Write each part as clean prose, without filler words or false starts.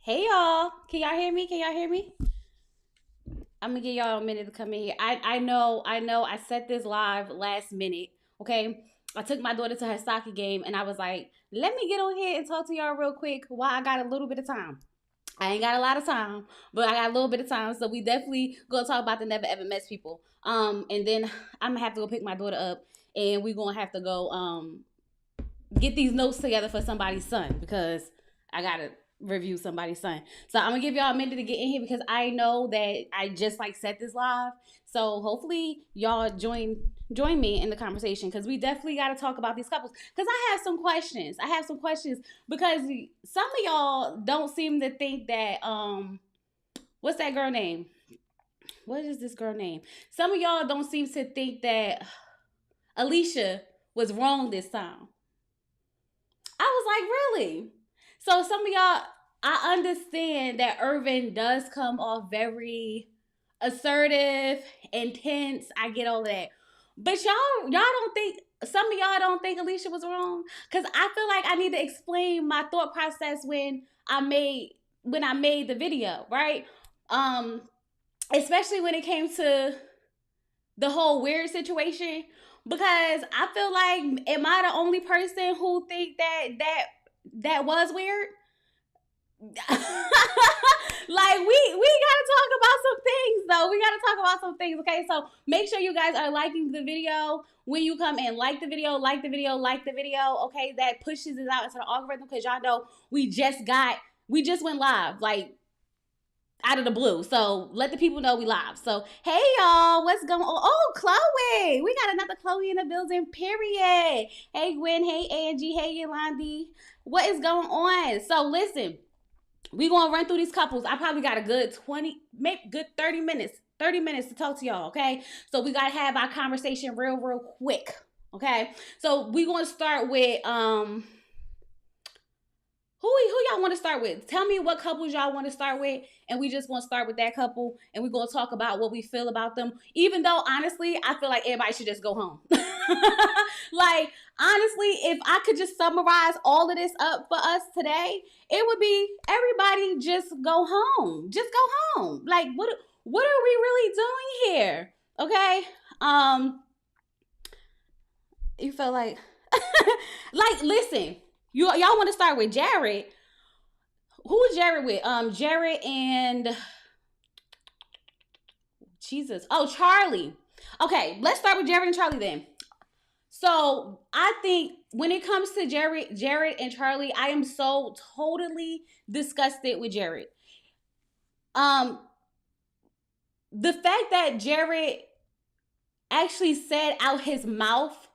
Hey y'all, can y'all hear me? Can y'all hear me? I'm gonna give y'all a minute to come in here. I know. I set this live last minute. Okay, I took my daughter to her soccer game, and I was like, let me get on here and talk to y'all real quick while I got a little bit of time. I ain't got a lot of time, but I got a little bit of time, so we definitely gonna talk about the never ever mess people. And then I'm gonna have to go pick my daughter up, and we gonna have to go get these notes together for somebody's son because I gotta review somebody's son. So I'm gonna give y'all a minute to get in here because I know that I just like set this live. So hopefully y'all join me in the conversation because we definitely got to talk about these couples because I have some questions. I have some questions because some of y'all don't seem to think that what's that girl name? What is this girl name? Some of y'all don't seem to think that Alicia was wrong this time. I was like, really? So some of y'all, I understand that Irvin does come off very assertive, intense. I get all that. But y'all don't think some of y'all don't think Alicia was wrong? Cause I feel like I need to explain my thought process when I made the video, right? Um, Especially when it came to the whole weird situation because I feel like am I the only person who think that was weird? Like we gotta talk about some things though. We gotta talk about some things. Okay, so make sure you guys are liking the video when you come in. Like the video, like the video, like the video. Okay, that pushes it out into the algorithm because y'all know we just went live. Like out of the blue. So let the people know we live. So hey y'all, what's going on? Oh, Chloe. We got another Chloe in the building, period. Hey Gwen, hey Angie, hey Yolandi. What is going on? So listen, we gonna run through these couples. I probably got a good 20, maybe good 30 minutes. 30 minutes to talk to y'all, okay? So we gotta have our conversation real quick. Okay. So we gonna start with who y'all want to start with? Tell me what couples y'all want to start with, and we just want to start with that couple, and we're gonna talk about what we feel about them. Even though honestly, I feel like everybody should just go home. Like honestly, if I could just summarize all of this up for us today, it would be everybody just go home. Just go home. Like what are we really doing here? Okay. You feel like like listen. Y'all want to start with Jared? Who is Jared with? Jared and Jesus. Oh, Charlie. Okay, let's start with Jared and Charlie then. So I think when it comes to Jared and Charlie, I am so totally disgusted with Jared. Um, the fact that Jared actually said out his mouth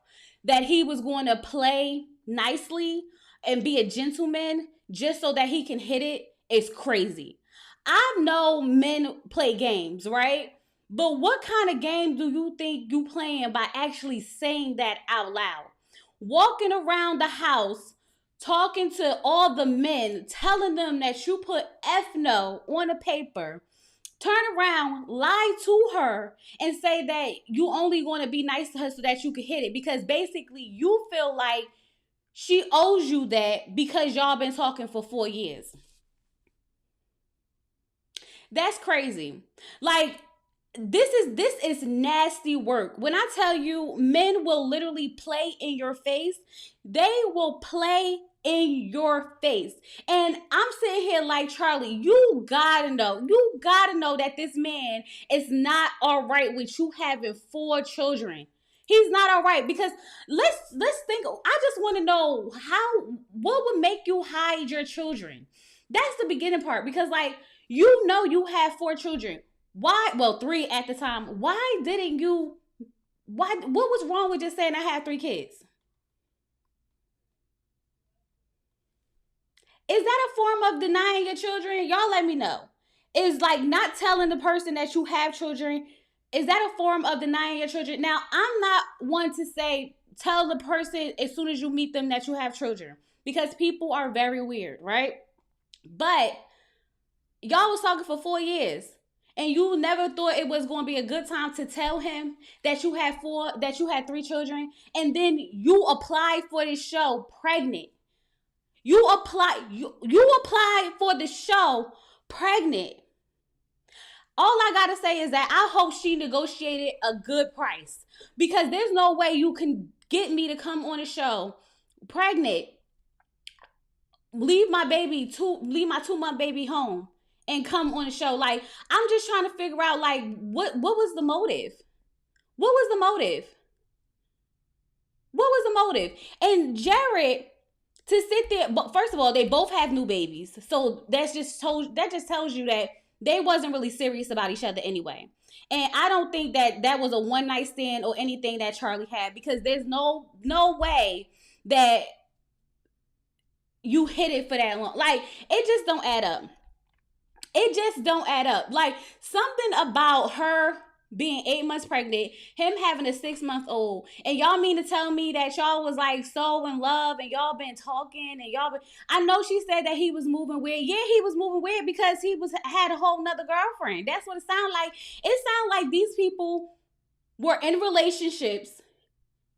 that he was going to play nicely and be a gentleman just so that he can hit it is crazy. I know men play games, right? But what kind of game do you think you playing by actually saying that out loud? Walking around the house talking to all the men, telling them that you put F no on a paper, turn around, lie to her, and say that you only want to be nice to her so that you can hit it because basically you feel like she owes you that because y'all been talking for 4 years. That's crazy. Like this is nasty work. When I tell you men will literally play in your face, they will play in your face. And I'm sitting here like Charlie, you gotta know that this man is not all right with you having 4 children. He's not all right because let's think. I just want to know what would make you hide your children. That's the beginning part because like you have 4 children. Why? Well, 3 at the time. Why didn't you? Why? What was wrong with just saying I had 3 kids? Is that a form of denying your children? Y'all let me know. Is like not telling the person that you have children. Is that a form of denying your children? Now, I'm not one to say tell the person as soon as you meet them that you have children because people are very weird, right? But y'all was talking for 4 years and you never thought it was going to be a good time to tell him that you had 3 children, and then you applied for this show pregnant. You applied for the show pregnant. All I gotta say is that I hope she negotiated a good price, because there's no way you can get me to come on a show pregnant, leave my 2 month baby home, and come on a show. Like, I'm just trying to figure out, like, what was the motive? What was the motive? What was the motive? And Jared, to sit there, but first of all, they both have new babies, so that just tells you that they wasn't really serious about each other anyway. And I don't think that was a one night stand or anything that Charlie had, because there's no way that you hit it for that long. Like, it just don't add up. It just don't add up. Like, something about her being 8 months pregnant, him having a 6-month-old, and y'all mean to tell me that y'all was like so in love and y'all been talking and I know she said that he was moving weird. Yeah, he was moving weird because he had a whole nother girlfriend. That's what it sounded like. It sounded like these people were in relationships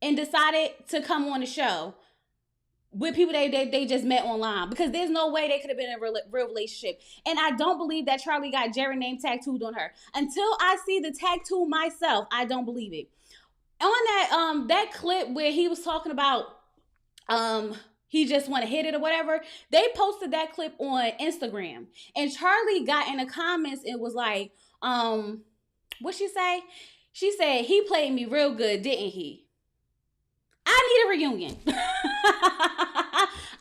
and decided to come on the show with people they just met online, because there's no way they could have been in a real relationship. And I don't believe that Charlie got Jerry name tattooed on her. Until I see the tattoo myself, I don't believe it. On that clip where he was talking about he just want to hit it or whatever, they posted that clip on Instagram, and Charlie got in the comments and was like, what she say? She said, he played me real good, didn't he? I need a reunion.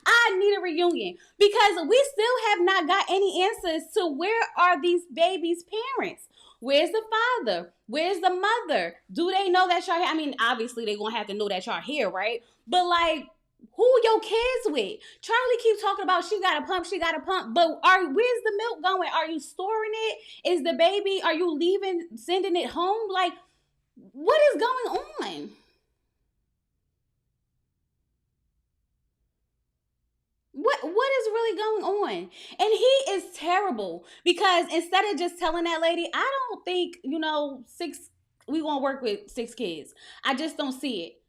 I need a reunion, because we still have not got any answers to where are these babies' parents. Where's the father? Where's the mother? Do they know that y'all here? I mean, obviously they're going to have to know that y'all here, right? But like, who your kids with? Charlie keeps talking about she got a pump, but where's the milk going? Are you storing it? Is the baby, are you sending it home? Like, what is going on? What is really going on? And he is terrible, because instead of just telling that lady, I don't think, we gonna work with 6 kids. I just don't see it.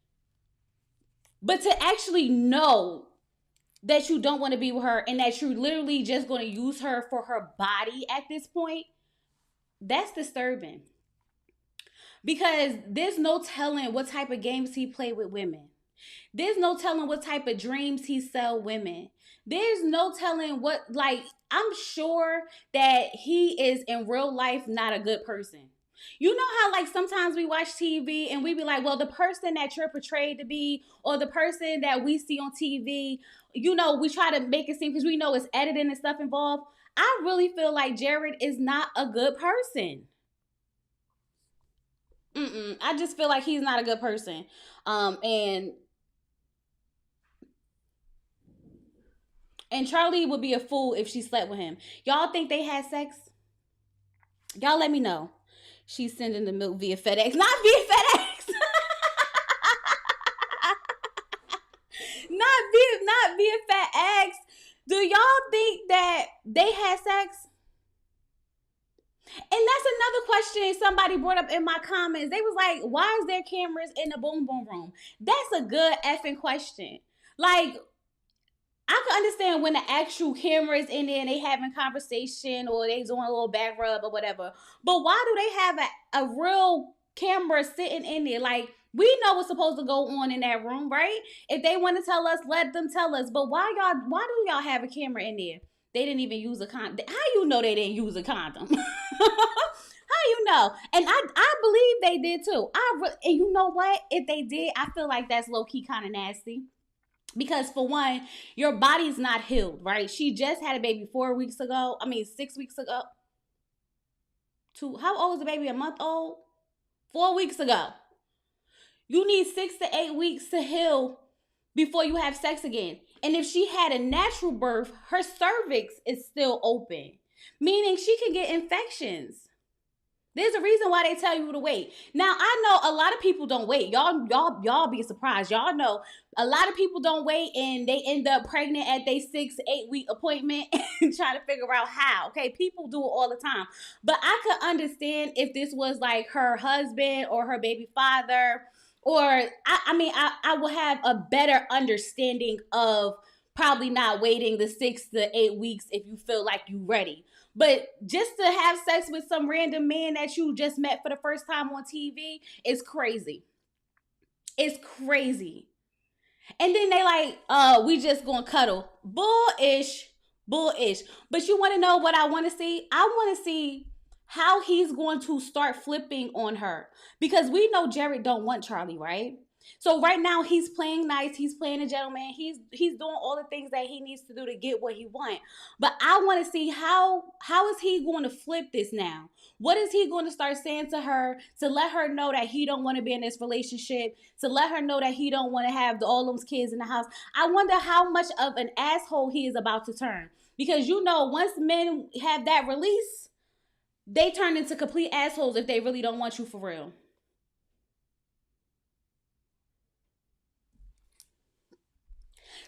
But to actually know that you don't want to be with her and that you're literally just going to use her for her body at this point, that's disturbing. Because there's no telling what type of games he played with women. There's no telling what type of dreams he sell women. There's no telling I'm sure that he is in real life not a good person. You know how sometimes we watch TV and we be like, well, the person that you're portrayed to be, or the person that we see on TV, we try to make it seem, because we know it's editing and stuff involved. I really feel like Jared is not a good person. I just feel like he's not a good person. And Charlie would be a fool if she slept with him. Y'all think they had sex? Y'all let me know. She's sending the milk via FedEx. Not via FedEx. not via FedEx. Do y'all think that they had sex? And that's another question somebody brought up in my comments. They was like, why is there cameras in the boom boom room? That's a good effing question. I can understand when the actual camera is in there and they having conversation or they doing a little back rub or whatever. But why do they have a real camera sitting in there? We know what's supposed to go on in that room, right? If they want to tell us, let them tell us. But why do y'all have a camera in there? They didn't even use a condom. How you know they didn't use a condom? How you know? And I believe they did too. And you know what? If they did, I feel like that's low-key kind of nasty. Because for one, your body's not healed, right? She just had a baby 6 weeks ago. How old is the baby? A month old? 4 weeks ago. You need 6 to 8 weeks to heal before you have sex again. And if she had a natural birth, her cervix is still open, meaning she can get infections. There's a reason why they tell you to wait. Now, I know a lot of people don't wait. Y'all be surprised. Y'all know a lot of people don't wait and they end up pregnant at their 6 to 8 week appointment and trying to figure out how. Okay, people do it all the time. But I could understand if this was her husband or her baby father, or I will have a better understanding of probably not waiting the 6 to 8 weeks if you feel like you ready. But just to have sex with some random man that you just met for the first time on TV is crazy. It's crazy. And then they like, we just gonna cuddle. Bullish. But you wanna know what I wanna see? I wanna see how he's going to start flipping on her. Because we know Jared don't want Charlie, right? So right now he's playing nice, he's playing a gentleman, he's doing all the things that he needs to do to get what he wants. But I want to see how is he going to flip this now? What is he going to start saying to her to let her know that he don't want to be in this relationship, to let her know that he don't want to have all those kids in the house? I wonder how much of an asshole he is about to turn. Because you know, once men have that release, they turn into complete assholes if they really don't want you for real.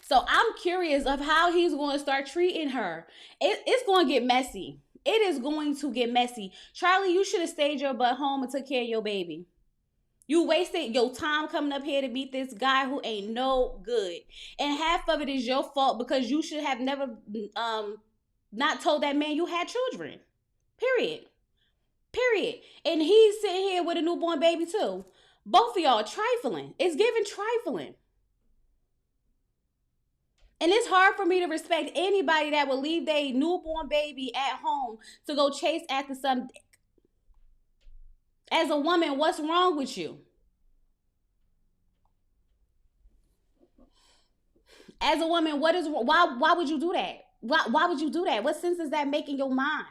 So I'm curious of how he's going to start treating her. It's going to get messy. It is going to get messy. Charlie, you should have stayed your butt home and took care of your baby. You wasted your time coming up here to meet this guy who ain't no good. And half of it is your fault because you should have never not told that man you had children. Period. And he's sitting here with a newborn baby too. Both of y'all trifling. It's giving trifling. And it's hard for me to respect anybody that will leave their newborn baby at home to go chase after some dick. As a woman, what's wrong with you? As a woman, why would you do that? Why would you do that? What sense does that make in your mind?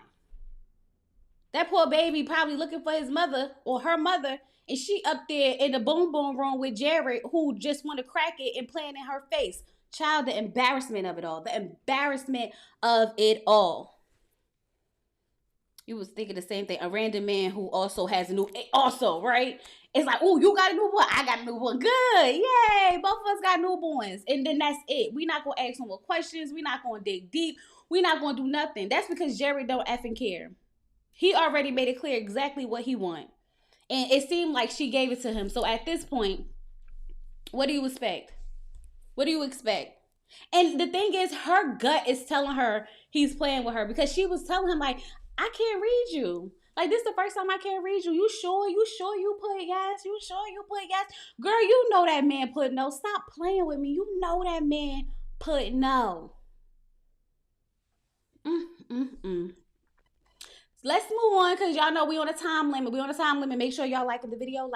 That poor baby probably looking for his mother or her mother, and she up there in the boom boom room with Jared, who just want to crack it and playing in her face. Child, the embarrassment of it all. The embarrassment of it all. You was thinking the same thing. A random man who also has a new, also, right? It's like, oh, you got a newborn. I got a newborn. Good. Yay. Both of us got newborns. And then that's it. We're not going to ask no more questions. We're not going to dig deep. We're not going to do nothing. That's because Jared don't effing care. He already made it clear exactly what he want. And it seemed like she gave it to him. So at this point, what do you expect? What do you expect? And the thing is, her gut is telling her he's playing with her because she was telling him, like, I can't read you. Like, this is the first time I can't read you. You sure you put gas? You sure you put gas? Girl, you know that man put no. Stop playing with me. You know that man put no. Let's move on because y'all know we on a time limit. Make sure y'all liking the video. And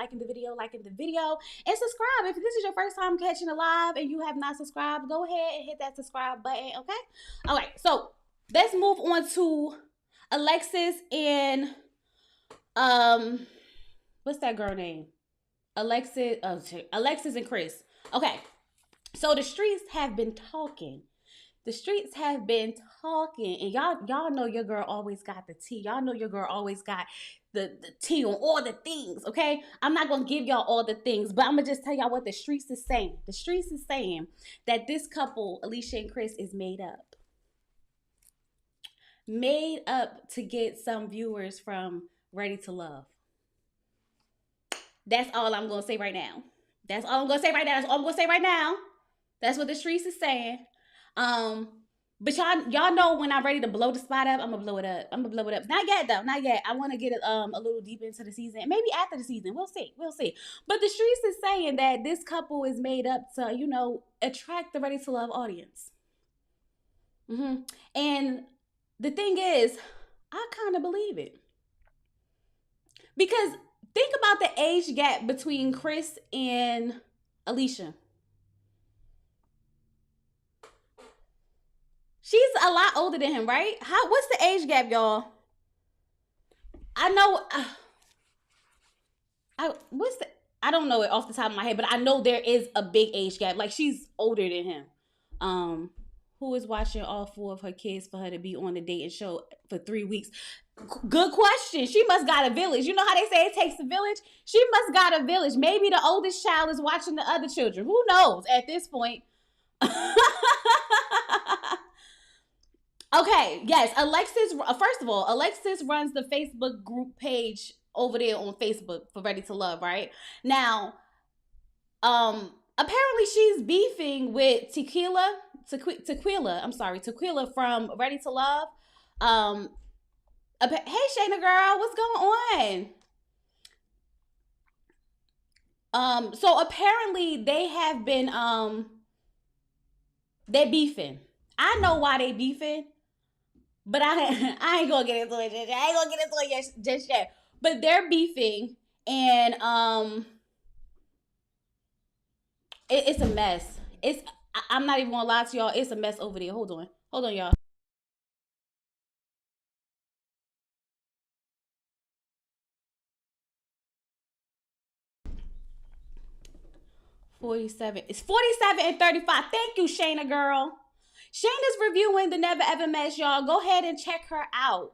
subscribe. If this is your first time catching a live and you have not subscribed, go ahead and hit that subscribe button, okay? All right, so let's move on to Alexis and, what's that girl name? Alexis and Chris. Okay, so the streets have been talking. And y'all know your girl always got the tea. Y'all know your girl always got the tea on all the things, okay? I'm not going to give y'all all the things, but I'm going to just tell y'all what the streets is saying. The streets is saying that this couple, Alicia and Chris, is made up. Made up to get some viewers from Ready to Love. That's all I'm going to say right now. That's all I'm going to say right now. That's what the streets is saying. But y'all know when I'm ready to blow the spot up, I'm gonna blow it up. Not yet though, not yet. I want to get it a little deep into the season, maybe after the season. We'll see. But the streets is saying that this couple is made up to, attract the Ready to Love audience. And the thing is, I kind of believe it because think about the age gap between Chris and Alicia. She's a lot older than him, right? What's the age gap, y'all? I know. I don't know it off the top of my head, but I know there is a big age gap. Like, she's older than him. Who is watching all 4 of her kids for her to be on the dating show for 3 weeks? Good question. She must got a village. You know how they say it takes a village? She must got a village. Maybe the oldest child is watching the other children. Who knows at this point? Okay, yes, first of all, Alexis runs the Facebook group page over there on Facebook for Ready to Love, right? Now, apparently she's beefing with Tequila Tequila from Ready to Love. Um, hey Shayna girl, what's going on? So apparently they have been they beefing. I know why they beefing, but I ain't gonna get into it. I ain't gonna get into it just yet. But they're beefing, and it's a mess. I'm not even gonna lie to y'all. It's a mess over there. Hold on, y'all. 47. It's 47 and 35. Thank you, Shayna girl. Shayna's reviewing the Never Ever Mess, y'all. Go ahead and check her out.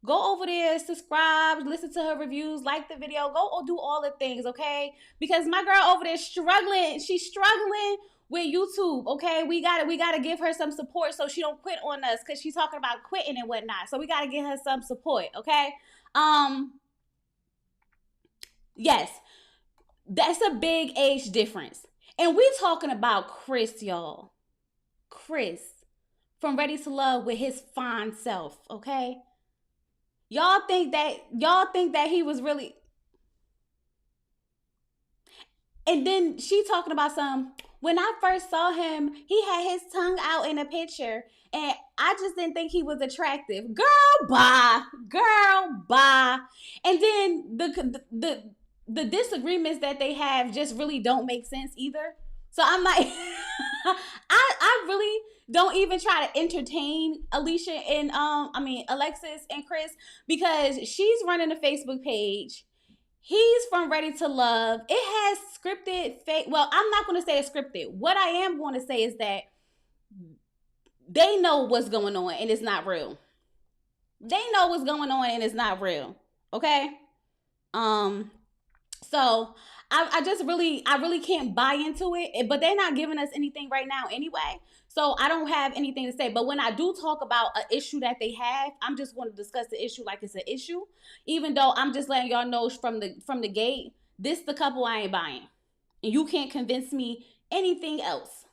Go over there, subscribe, listen to her reviews, like the video. Go do all the things, okay? Because my girl over there is struggling. She's struggling with YouTube, okay? We gotta give her some support so she don't quit on us, because she's talking about quitting and whatnot. So we gotta give her some support, okay? Yes, that's a big age difference. And we talking about Chris, y'all. Chris from Ready to Love with his fine self, okay? Y'all think that he was really. And then she talking about when I first saw him, he had his tongue out in a picture and I just didn't think he was attractive. Girl, bye. And then the disagreements that they have just really don't make sense either. So I'm like, I really don't even try to entertain Alicia and Alexis and Chris, because she's running a Facebook page. He's from Ready to Love. It has scripted fake. Well, I'm not going to say it's scripted. What I am going to say is that they know what's going on and it's not real. They know what's going on and it's not real. Okay? So I really can't buy into it, but they're not giving us anything right now anyway. So I don't have anything to say. But when I do talk about an issue that they have, I'm just going to discuss the issue like it's an issue. Even though I'm just letting y'all know from the gate, this the couple I ain't buying. And you can't convince me anything else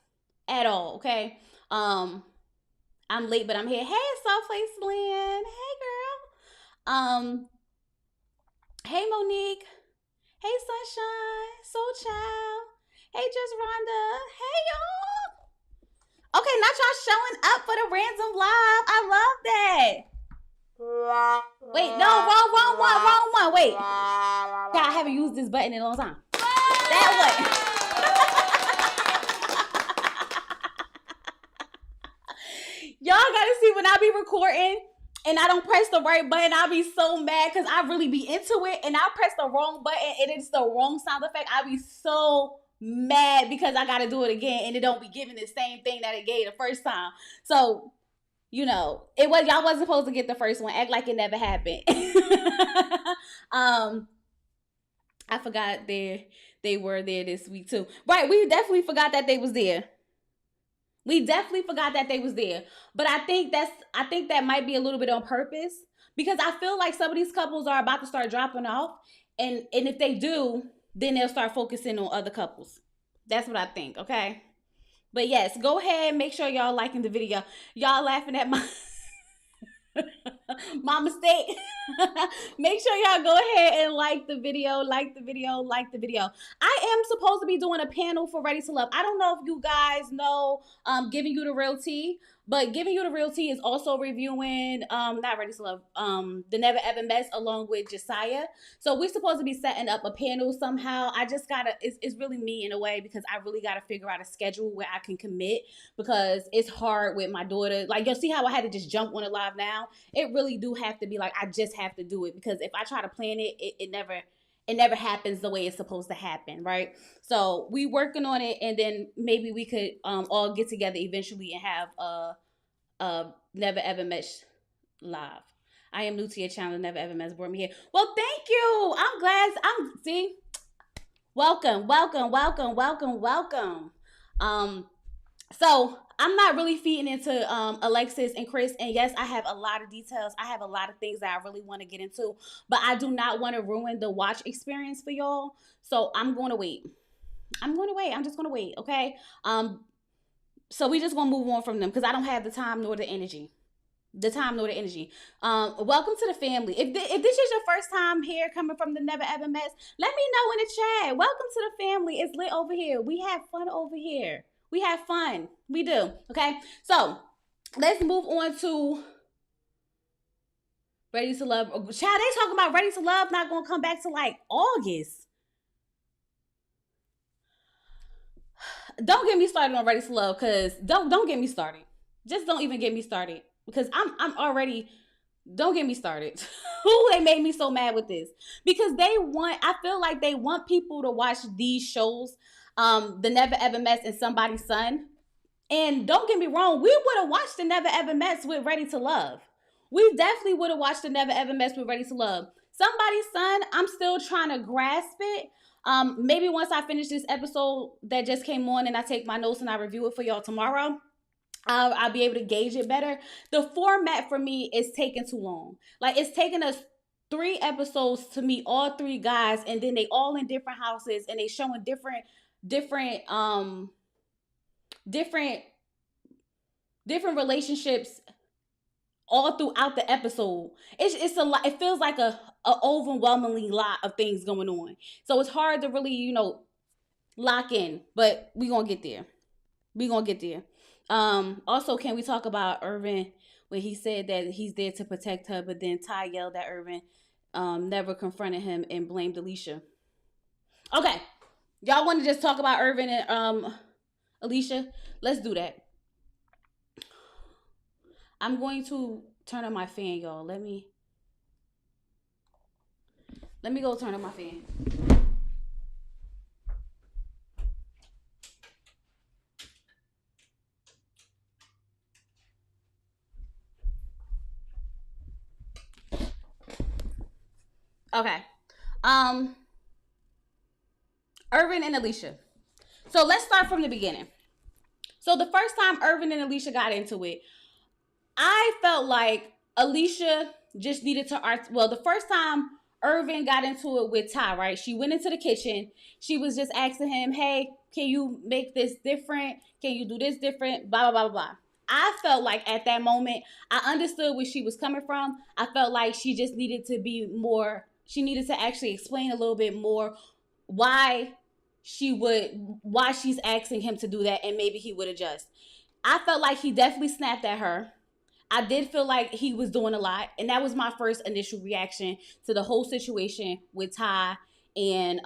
at all, okay? I'm late, but I'm here. Hey, Soft Face Lynn. Hey, girl. Hey, Monique. Hey, Sunshine, Soul Child. Hey, Just Rhonda. Hey, y'all. Okay, not y'all showing up for the random live. I love that. Wait, no, wrong one. Wait. I haven't used this button in a long time. That one. Y'all gotta see when I be recording and I don't press the right button, I'll be so mad because I really be into it and I'll press the wrong button and it's the wrong sound effect. I'll be so mad because I gotta do it again and it don't be giving the same thing that it gave the first time. So, y'all wasn't supposed to get the first one. Act like it never happened. I forgot they were there this week too. Right, we definitely forgot that they was there. But I think that might be a little bit on purpose, because I feel like some of these couples are about to start dropping off, and if they do, then they'll start focusing on other couples. That's what I think, okay? But yes, go ahead, make sure y'all liking the video. Y'all laughing at my my mistake. Make sure y'all go ahead and like the video. I am supposed to be doing a panel for Ready to Love. I don't know if you guys know Giving You the Real Tea, but Giving You the Real Tea is also reviewing not Ready to Love, the Never Ever Mess along with Josiah. So we're supposed to be setting up a panel somehow. I just gotta, it's really me in a way, because I really gotta figure out a schedule where I can commit, because it's hard with my daughter. Like, you'll see how I had to just jump on it live now. It really do have to be like, I just have to do it, because if I try to plan it, it never happens the way it's supposed to happen, right? So we working on it, and then maybe we could all get together eventually and have a Never Ever Mess live. I am new to your channel. Never Ever Mess brought me here. Well, thank you. I'm glad. See. Welcome. So I'm not really feeding into Alexis and Chris, and yes, I have a lot of details. I have a lot of things that I really want to get into, but I do not want to ruin the watch experience for y'all. So I'm going to wait. I'm just going to wait, okay? So we just gonna move on from them because I don't have the time nor the energy. The time nor the energy. Welcome to the family. If this is your first time here coming from the Never Ever Mess, let me know in the chat. Welcome to the family. It's lit over here. We have fun over here. We have fun. We do. Okay. So let's move on to Ready to Love. Child, they talking about Ready to Love not gonna come back to like August. Don't get me started on Ready to Love, cause don't get me started. Just don't even get me started because I'm already. Don't get me started. Who they made me so mad with this because they want. I feel like they want people to watch these shows, the Never Ever Mess and Somebody's Son. And don't get me wrong, we would have watched the Never Ever Mess with Ready to Love. We definitely would have watched the Never Ever Mess with Ready to Love. Somebody's Son, I'm still trying to grasp it. Maybe once I finish this episode that just came on and I take my notes and I review it for y'all tomorrow, I'll be able to gauge it better. The format for me is taking too long. Like it's taking us 3 episodes to meet all 3 guys, and then they all in different houses and they showing different different relationships all throughout the episode. It's a lot. It feels like a overwhelmingly lot of things going on. So it's hard to really, lock in. But we gonna get there. We gonna get there. Also, can we talk about Irvin when he said that he's there to protect her, but then Ty yelled at Irvin, never confronted him and blamed Alicia. Okay. Y'all want to just talk about Irvin and Alicia? Let's do that. I'm going to turn on my fan, y'all. Let me go turn on my fan. Okay. Irvin and Alicia. So let's start from the beginning. So the first time Irvin and Alicia got into it, I felt like Alicia just needed to the first time Irvin got into it with Ty, right? She went into the kitchen. She was just asking him, hey, can you make this different? Can you do this different? Blah, blah, blah, blah. I felt like at that moment, I understood where she was coming from. I felt like she just needed to be more, she needed to actually explain a little bit more why she's asking him to do that, and maybe he would adjust. I felt like he definitely snapped at her. I did feel like he was doing a lot, and that was my first initial reaction to the whole situation with Ty and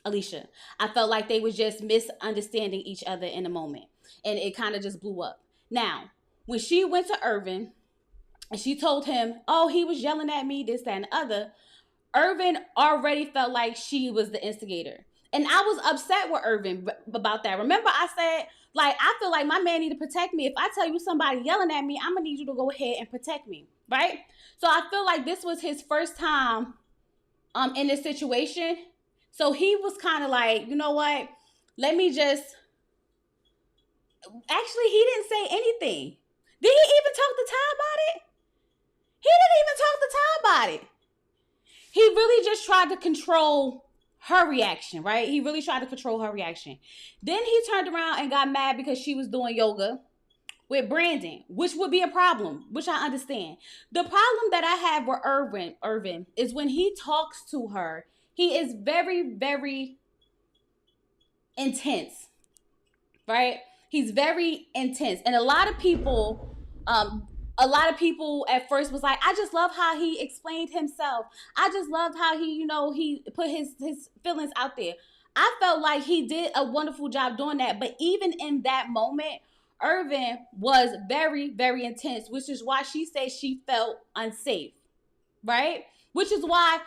Alicia. I felt like they was just misunderstanding each other in a moment, and it kind of just blew up. Now, when she went to Irvin and she told him, oh, he was yelling at me, this, that, and the other, Irvin already felt like she was the instigator. And I was upset with Irvin about that. Remember I said, like, I feel like my man need to protect me. If I tell you somebody yelling at me, I'm going to need you to go ahead and protect me, right? So I feel like this was his first time in this situation. So he was kind of like, you know what? Let me just... Actually, he didn't say anything. Did he even talk to Ty about it? He didn't even talk to Ty about it. He really just tried to control her reaction, right? He really tried to control her reaction. Then he turned around and got mad because she was doing yoga with Brandon, which would be a problem, which I understand. The problem that I have with Irvin is when he talks to her, he is very, very intense, right? He's very intense. And a lot of people at first was like, I just love how he explained himself. I just loved how he, he put his feelings out there. I felt like he did a wonderful job doing that. But even in that moment, Irvin was very, very intense, which is why she said she felt unsafe, right? Which is why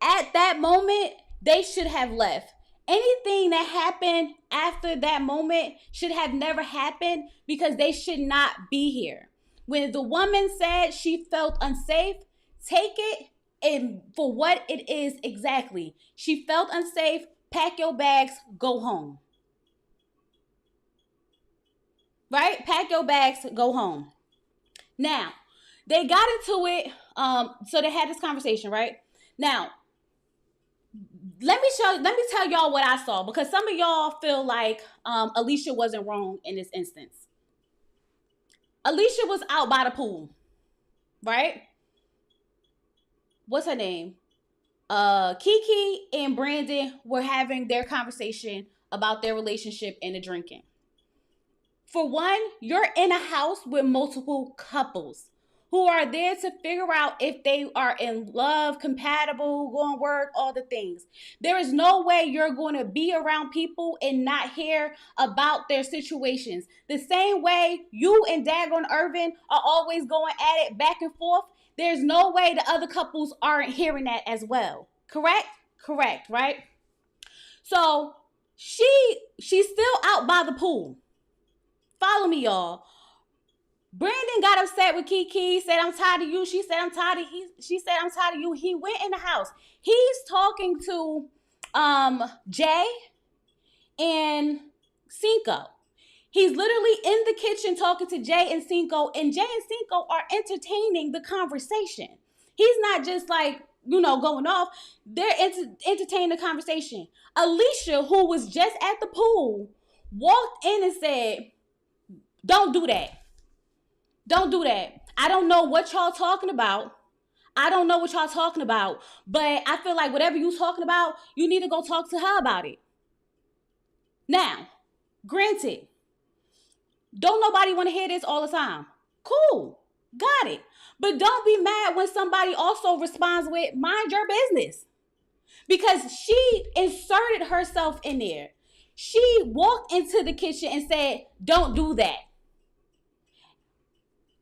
at that moment, they should have left. Anything that happened after that moment should have never happened because they should not be here. When the woman said she felt unsafe, take it and for what it is exactly. She felt unsafe, pack your bags, go home. Right? Pack your bags, go home. Now, they got into it, so they had this conversation, right? Now, Let me tell y'all what I saw, because some of y'all feel like Alicia wasn't wrong in this instance. Alicia was out by the pool, right? What's her name? Kiki and Brandon were having their conversation about their relationship and the drinking. For one, you're in a house with multiple couples who are there to figure out if they are in love, compatible, going to work, all the things. There is no way you're going to be around people and not hear about their situations. The same way you and Dagon Irvin are always going at it back and forth, there's no way the other couples aren't hearing that as well. Correct? Correct, right? So she's still out by the pool. Follow me, y'all. Brandon got upset with Kiki, said, I'm tired of you. She said, I'm tired of she said, I'm tired of you. He went in the house. He's talking to Jay and Cinco. He's literally in the kitchen talking to Jay and Cinco, and Jay and Cinco are entertaining the conversation. He's not just like, going off. They're entertaining the conversation. Alicia, who was just at the pool, walked in and said, don't do that. Don't do that. I don't know what y'all talking about. But I feel like whatever you talking about, you need to go talk to her about it. Now, granted, don't nobody want to hear this all the time. Cool. Got it. But don't be mad when somebody also responds with, mind your business. Because she inserted herself in there. She walked into the kitchen and said, don't do that.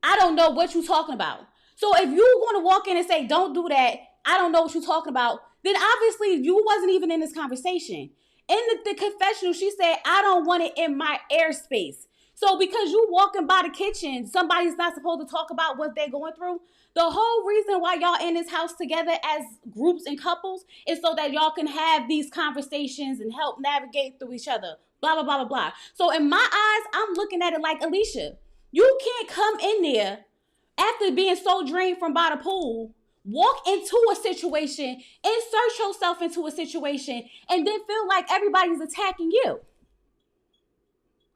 I don't know what you're talking about. So if you want to walk in and say, don't do that, I don't know what you're talking about, then obviously you wasn't even in this conversation. In the confessional, she said, I don't want it in my airspace. So because you walking by the kitchen, somebody's not supposed to talk about what they're going through. The whole reason why y'all in this house together as groups and couples is so that y'all can have these conversations and help navigate through each other. Blah, blah, blah, blah, blah. So in my eyes, I'm looking at it like, Alicia, you can't come in there after being so drained from by the pool, walk into a situation, insert yourself into a situation, and then feel like everybody's attacking you.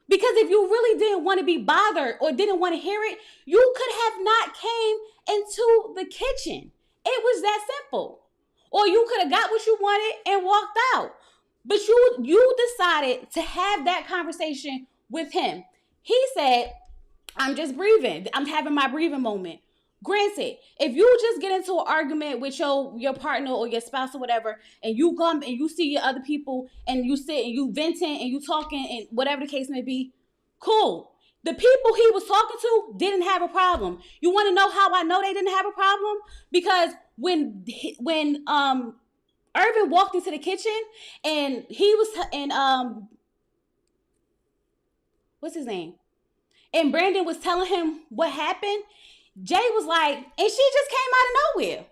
Because if you really didn't want to be bothered or didn't want to hear it, you could have not came into the kitchen. It was that simple. Or you could have got what you wanted and walked out. But you decided to have that conversation with him. He said, I'm just breathing. I'm having my breathing moment. Granted, if you just get into an argument with your partner or your spouse or whatever, and you come and you see your other people and you sit and you venting and you talking and whatever the case may be, cool. The people he was talking to didn't have a problem. You want to know how I know they didn't have a problem? Because when Irvin walked into the kitchen and he was what's his name? And Brandon was telling him what happened. Jay was like, and she just came out of nowhere.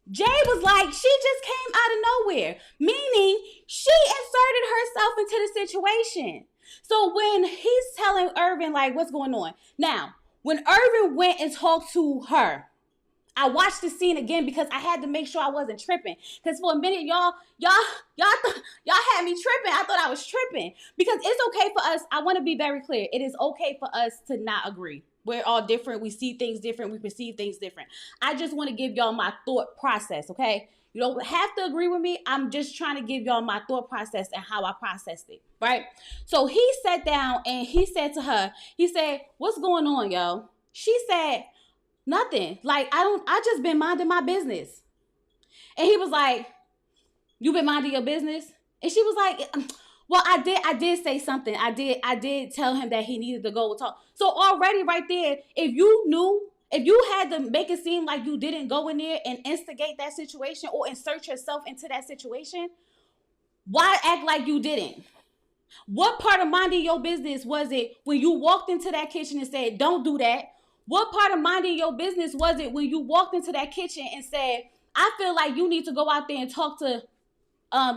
Jay was like, she just came out of nowhere. Meaning, she inserted herself into the situation. So when he's telling Irvin, like, what's going on? Now, when Irvin went and talked to her, I watched the scene again because I had to make sure I wasn't tripping. Because for a minute, y'all had me tripping. I thought I was tripping. Because it's okay for us. I want to be very clear. It is okay for us to not agree. We're all different. We see things different. We perceive things different. I just want to give y'all my thought process, okay? You don't have to agree with me. I'm just trying to give y'all my thought process and how I processed it, right? So he sat down and he said to her, he said, what's going on, yo? She said, nothing. Like, I just been minding my business. And he was like, you been minding your business? And she was like, well, I did say something. I did tell him that he needed to go and talk. So already right there, if you had to make it seem like you didn't go in there and instigate that situation or insert yourself into that situation, why act like you didn't? What part of minding your business was it when you walked into that kitchen and said, don't do that? What part of minding your business was it when you walked into that kitchen and said, I feel like you need to go out there and talk to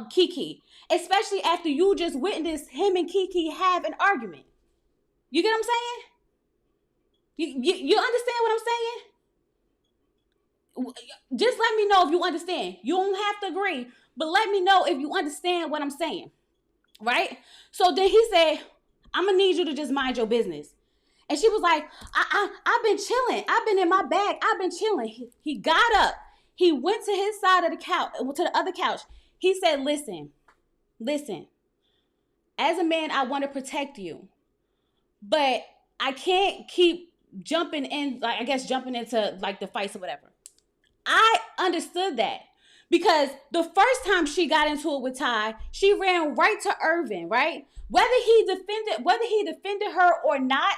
Kiki, especially after you just witnessed him and Kiki have an argument? You get what I'm saying? You understand what I'm saying? Just let me know if you understand. You don't have to agree, but let me know if you understand what I'm saying, right? So then he said, I'm gonna need you to just mind your business. And she was like, I've been chilling. I've been in my bag. I've been chilling. He got up. He went to his side of the couch, to the other couch. He said, listen, as a man, I want to protect you, but I can't keep jumping in, like, I guess jumping into like the fights or whatever. I understood that because the first time she got into it with Ty, she ran right to Irvin, right? Whether he defended her or not,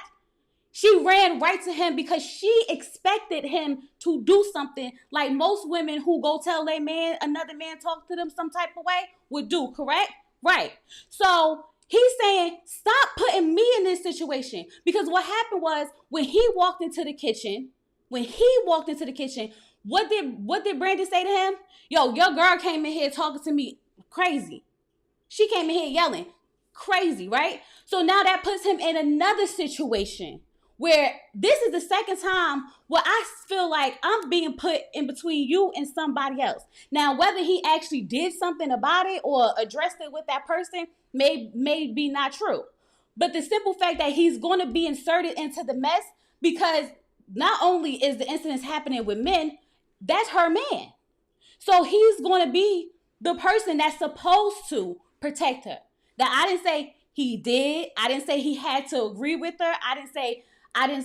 she ran right to him because she expected him to do something like most women who go tell their man, another man talk to them some type of way would do, correct? Right. So he's saying, stop putting me in this situation. Because what happened was when he walked into the kitchen, what did Brandon say to him? Yo, your girl came in here talking to me crazy. She came in here yelling crazy, right? So now that puts him in another situation where this is the second time where I feel like I'm being put in between you and somebody else. Now, whether he actually did something about it or addressed it with that person may be not true. But the simple fact that he's going to be inserted into the mess because not only is the incidents happening with men, that's her man. So he's going to be the person that's supposed to protect her. Now, I didn't say he did. I didn't say he had to agree with her. I didn't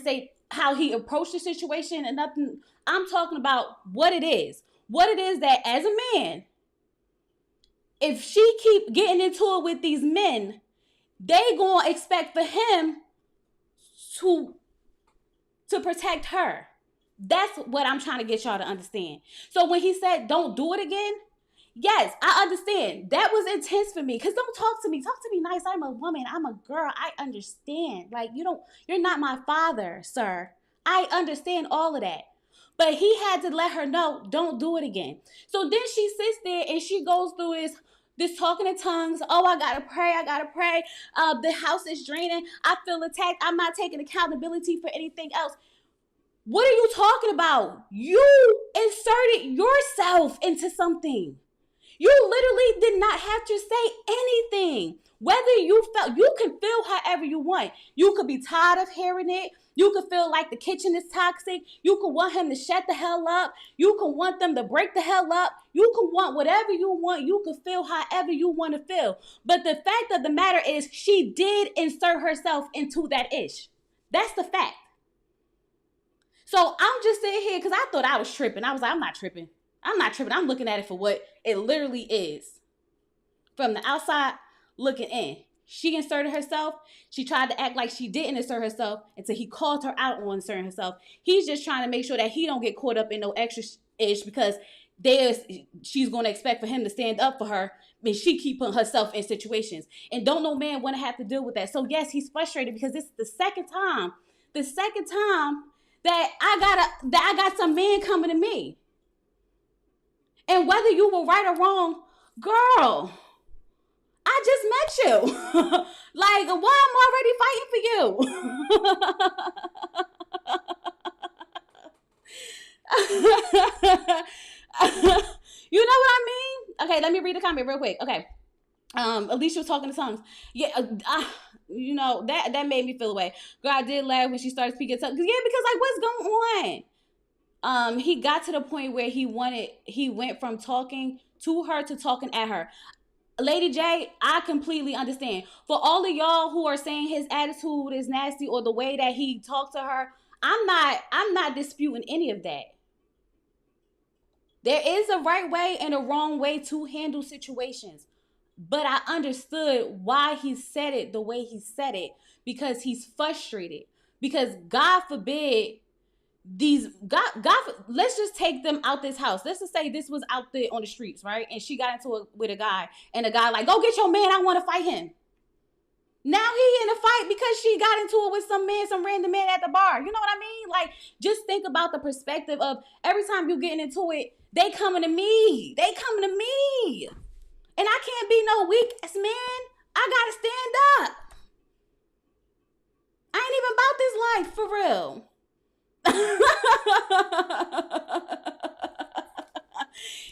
say how he approached the situation and nothing. I'm talking about what it is. What it is that as a man, if she keep getting into it with these men, they gonna expect for him to protect her. That's what I'm trying to get y'all to understand. So when he said, don't do it again, yes, I understand. That was intense for me. Because don't talk to me. Talk to me nice. I'm a woman. I'm a girl. I understand. Like, you're not my father, sir. I understand all of that. But he had to let her know, don't do it again. So then she sits there and she goes through this talking in tongues. Oh, I gotta pray. The house is draining. I feel attacked. I'm not taking accountability for anything else. What are you talking about? You inserted yourself into something. You literally did not have to say anything. Whether you can feel however you want. You could be tired of hearing it. You could feel like the kitchen is toxic. You could want him to shut the hell up. You could want them to break the hell up. You could want whatever you want. You could feel however you want to feel. But the fact of the matter is she did insert herself into that ish. That's the fact. So I'm just sitting here because I thought I was tripping. I was like, I'm not tripping. I'm looking at it for what it literally is. From the outside looking in. She inserted herself. She tried to act like she didn't insert herself until he called her out on inserting herself. He's just trying to make sure that he don't get caught up in no extra ish because she's going to expect for him to stand up for her and she keep putting herself in situations. And don't no man want to have to deal with that. So yes, he's frustrated because this is the second time that I got some man coming to me. And whether you were right or wrong, girl, I just met you. Like, why I'm already fighting for you? You know what I mean? Okay, let me read the comment real quick. Okay. Alicia was talking to tongues. Yeah, that made me feel away. Girl, I did laugh when she started speaking tongues. Yeah, because like, what's going on? He got to the point where he went from talking to her to talking at her. Lady J, I completely understand. For all of y'all who are saying his attitude is nasty or the way that he talked to her, I'm not disputing any of that. There is a right way and a wrong way to handle situations. But I understood why he said it the way he said it. Because he's frustrated. Because God forbid, let's just take them out this house. Let's just say this was out there on the streets, right? And she got into it with a guy. And the guy like, go get your man. I want to fight him. Now he in a fight because she got into it with some random man at the bar. You know what I mean? Like, just think about the perspective of every time you getting into it, they coming to me. And I can't be no weak ass man. I gotta stand up. I ain't even about this life for real.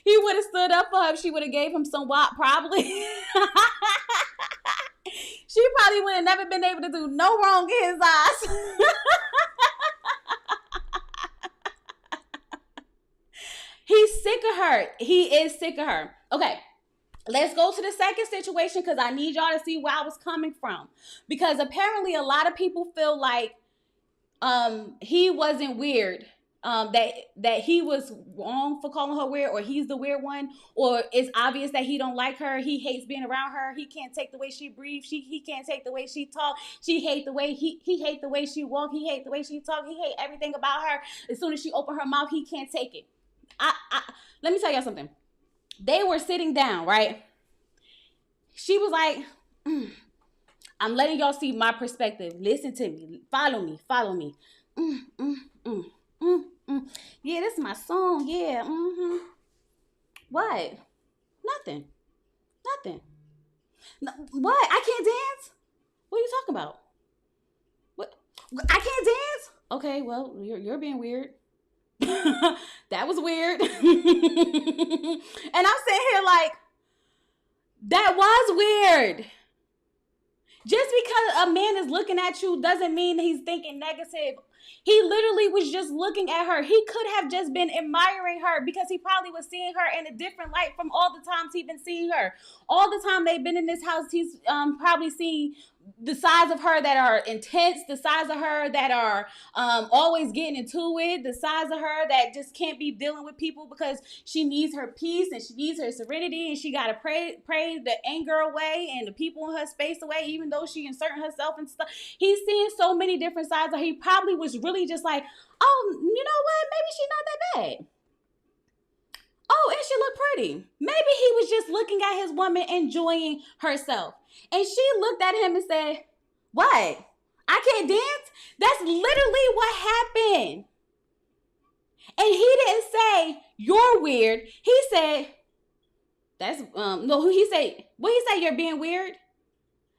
He would have stood up for her if she would have gave him some wop, probably. She probably would have never been able to do no wrong in his eyes. He's sick of her. He is sick of her. Okay. Let's go to the second situation because I need y'all to see where I was coming from. Because apparently a lot of people feel like he wasn't weird. That he was wrong for calling her weird, or he's the weird one, or it's obvious that he don't like her. He hates being around her. He can't take the way she breathes. He can't take the way she talk. She hate the way he hate the way she walk. He hate the way she talk. He hate everything about her. As soon as she open her mouth, he can't take it. Let me tell y'all something. They were sitting down, right? She was like, I'm letting y'all see my perspective. Listen to me. Follow me. Follow me. Yeah, this is my song. Yeah. What? Nothing. No, what? I can't dance? What are you talking about? What? I can't dance? Okay, well, you're being weird. That was weird. And I'm sitting here like, that was weird. Just because a man is looking at you doesn't mean he's thinking negative. He literally was just looking at her. He could have just been admiring her because he probably was seeing her in a different light from all the times he's been seeing her. All the time they've been in this house, he's probably seen the sides of her that are intense, the sides of her that are always getting into it, the sides of her that just can't be dealing with people because she needs her peace and she needs her serenity and she got to pray the anger away and the people in her space away, even though she inserting herself and stuff. He's seeing so many different sides of her. He probably was really just like, oh, you know what? Maybe she's not that bad. Oh, and she looked pretty. Maybe he was just looking at his woman enjoying herself. And she looked at him and said, what? I can't dance? That's literally what happened. And he didn't say, you're weird. He said, he said, you're being weird?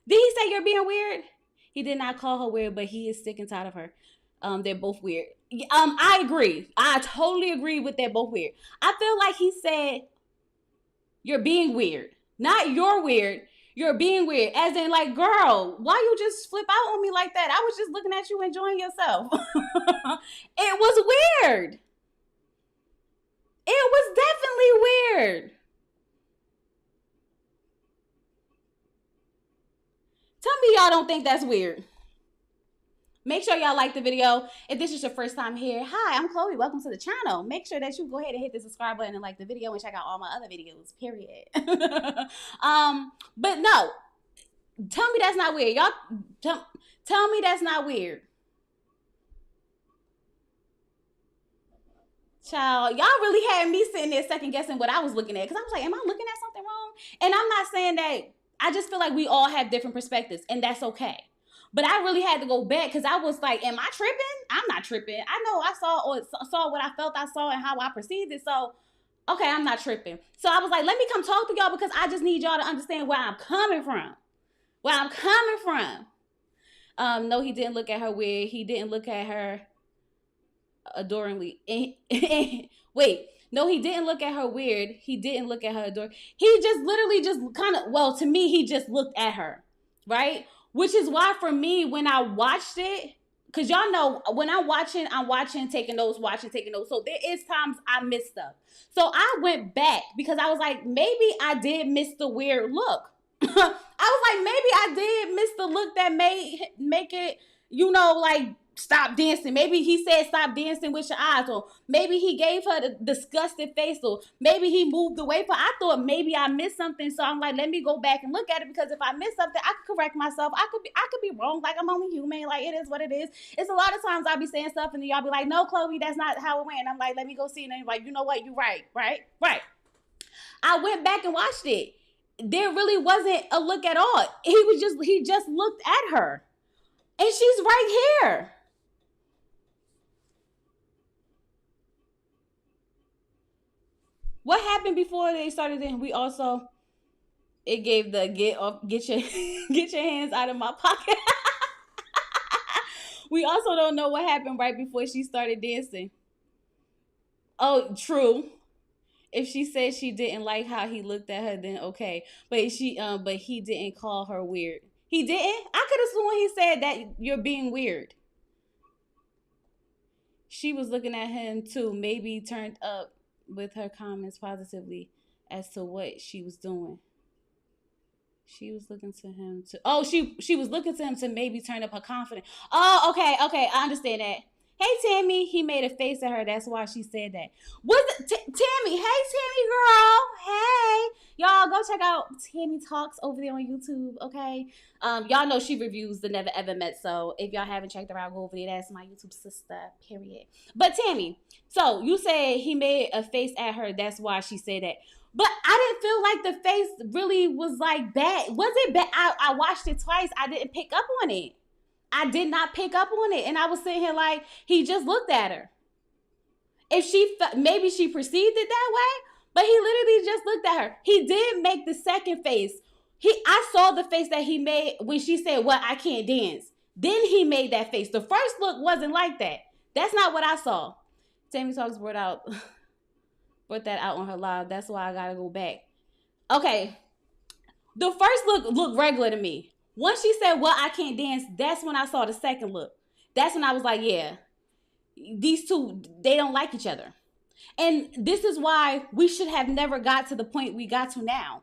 Did he say you're being weird? He did not call her weird, but he is sick and tired of her. They're both weird. I agree. I totally agree with they're both weird. I feel like he said, you're being weird. Not you're weird. You're being weird. As in like, girl, why you just flip out on me like that? I was just looking at you enjoying yourself. It was weird. It was definitely weird. Tell me y'all don't think that's weird. Make sure y'all like the video. If this is your first time here, hi, I'm Chloe. Welcome to the channel. Make sure that you go ahead and hit the subscribe button and like the video and check out all my other videos, period. But no, tell me that's not weird. Y'all, tell me that's not weird. Child, y'all really had me sitting there second guessing what I was looking at. Because I was like, am I looking at something wrong? And I'm not saying that. I just feel like we all have different perspectives and that's okay. But I really had to go back because I was like, am I tripping? I'm not tripping. I know I saw what I felt I saw and how I perceived it. So, okay, I'm not tripping. So I was like, let me come talk to y'all because I just need y'all to understand where I'm coming from. Where I'm coming from. No, he didn't look at her weird. He didn't look at her adoringly. Wait. No, he didn't look at her weird. He didn't look at her adoringly. He just literally just kind of, well, to me, he just looked at her. Right? Which is why for me, when I watched it, because y'all know, when I'm watching, taking notes. So there is times I miss stuff. So I went back because I was like, maybe I did miss the weird look. I was like, maybe I did miss the look that make it, like, stop dancing. Maybe he said stop dancing with your eyes, or maybe he gave her the disgusted face, or maybe he moved away from. I thought maybe I missed something, so I'm like, let me go back and look at it because if I missed something, I could correct myself. I could be wrong. Like, I'm only human. Like, it is what it is. It's a lot of times I'll be saying stuff and then y'all be like, no, Chloe, that's not how it went. And I'm like, let me go see it. And you're like, you know what? You're right. I went back and watched it. There really wasn't a look at all. He just looked at her, and she's right here. What happened before they started? Then we also, it gave the get your hands out of my pocket. We also don't know what happened right before she started dancing. Oh, true. if she said she didn't like how he looked at her, then okay. But he didn't call her weird. He didn't? I could have sworn he said that you're being weird. She was looking at him too, maybe turned up with her comments positively as to what she was doing. She was looking to him to. Oh, she was looking to him to maybe turn up her confidence. Oh, okay, okay, I understand that. Hey Tammy, he made a face at her. That's why she said that. Was it Tammy? Hey Tammy, girl. Hey, y'all go check out Tammy Talks over there on YouTube. Okay, y'all know she reviews the Never Ever Met. So if y'all haven't checked her out, go over there. That's my YouTube sister. Period. But Tammy, so you said he made a face at her. That's why she said that. But I didn't feel like the face really was like bad. Was it bad? I watched it twice. I didn't pick up on it. I did not pick up on it. And I was sitting here like, he just looked at her. If maybe she perceived it that way, but he literally just looked at her. He did make the second face. I saw the face that he made when she said, well, I can't dance. Then he made that face. The first look wasn't like that. That's not what I saw. Tammy Talks brought that out on her live. That's why I gotta go back. Okay. The first look looked regular to me. Once she said, well, I can't dance, that's when I saw the second look. That's when I was like, yeah, these two, they don't like each other. And this is why we should have never got to the point we got to now.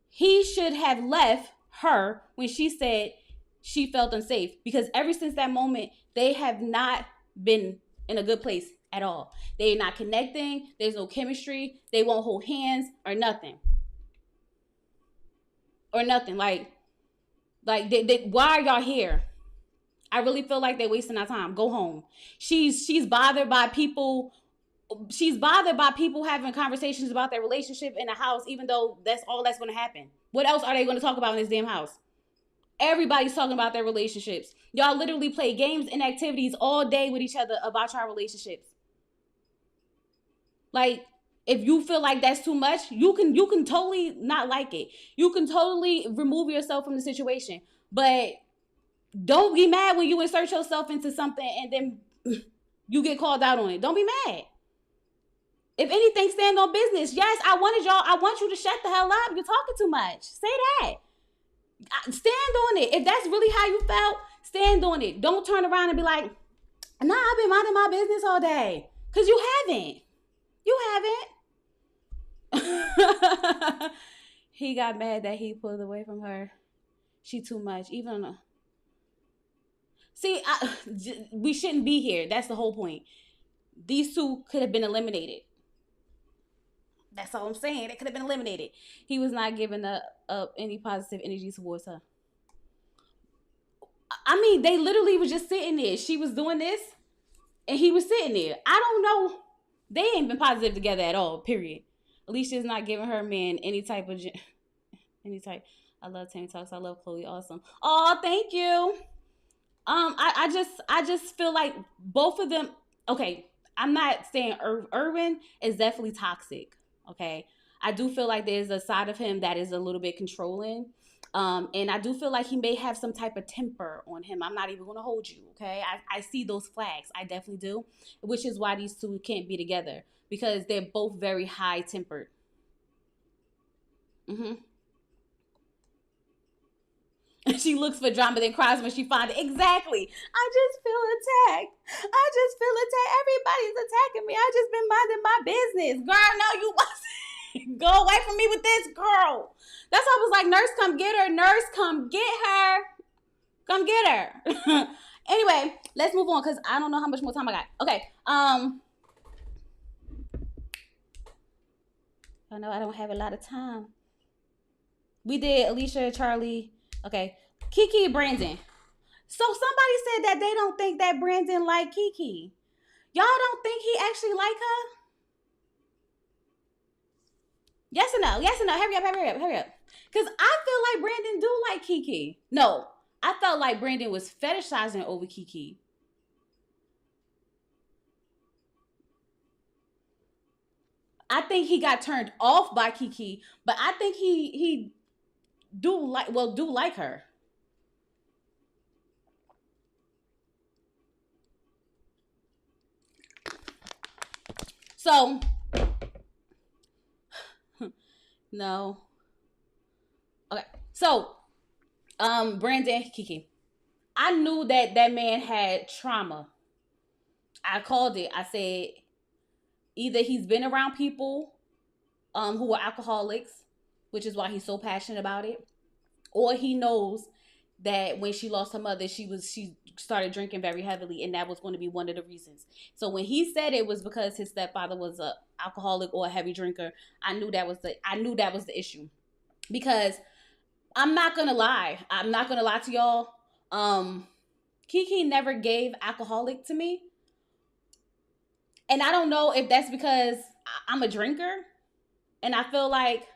He should have left her when she said she felt unsafe. Because ever since that moment, they have not been in a good place at all. They're not connecting. There's no chemistry. They won't hold hands or nothing. Or nothing. Like why are y'all here? I really feel like they're wasting our time. Go home. She's bothered by people. She's bothered by people having conversations about their relationship in the house, even though that's all that's going to happen. What else are they going to talk about in this damn house? Everybody's talking about their relationships. Y'all literally play games and activities all day with each other about your relationships. Like, if you feel like that's too much, you can totally not like it. You can totally remove yourself from the situation. But don't be mad when you insert yourself into something and then you get called out on it. Don't be mad. If anything, stand on business. Yes, I want you to shut the hell up. You're talking too much. Say that. Stand on it. If that's really how you felt, stand on it. Don't turn around and be like, nah, I've been minding my business all day. Because you haven't. You haven't. He got mad that he pulled away from her. She too much. Even though. See, we shouldn't be here. That's the whole point. These two could have been eliminated. That's all I'm saying. They could have been eliminated. He was not giving up any positive energy towards her. I mean, they literally was just sitting there. She was doing this, and he was sitting there. I don't know. They ain't been positive together at all, period. Alicia's not giving her man any type. I love Tammy Talks. I love Chloe. Awesome. Oh, thank you. I just feel like both of them. Okay, I'm not saying Irvin is definitely toxic. Okay, I do feel like there's a side of him that is a little bit controlling. And I do feel like he may have some type of temper on him. I'm not even going to hold you, okay? I see those flags. I definitely do. Which is why these two can't be together. Because they're both very high-tempered. She looks for drama, then cries when she finds it. Exactly. I just feel attacked. Everybody's attacking me. I just been minding my business. Girl, no, you wasn't. Go away from me with this, girl. That's why I was like, nurse, come get her. Nurse, come get her. Come get her. Anyway, let's move on because I don't know how much more time I got. Okay. I know I don't have a lot of time. We did Alicia, Charlie. Okay. Kiki and Brandon. So somebody said that they don't think that Brandon like Kiki. Y'all don't think he actually like her? Yes or no? Yes or no? Hurry up. Because I feel like Brandon do like Kiki. No, I felt like Brandon was fetishizing over Kiki. I think he got turned off by Kiki, but I think he do like her. So No. Okay. So, Brandon, Kiki. I knew that that man had trauma. I called it. I said either he's been around people who are alcoholics, which is why he's so passionate about it, or he knows that when she lost her mother, she started drinking very heavily, and that was going to be one of the reasons. So when he said it was because his stepfather was a alcoholic or a heavy drinker, I knew that was the issue. Because I'm not gonna lie, to y'all. Um, Kiki never gave alcoholic to me, and I don't know if that's because I'm a drinker, and I feel like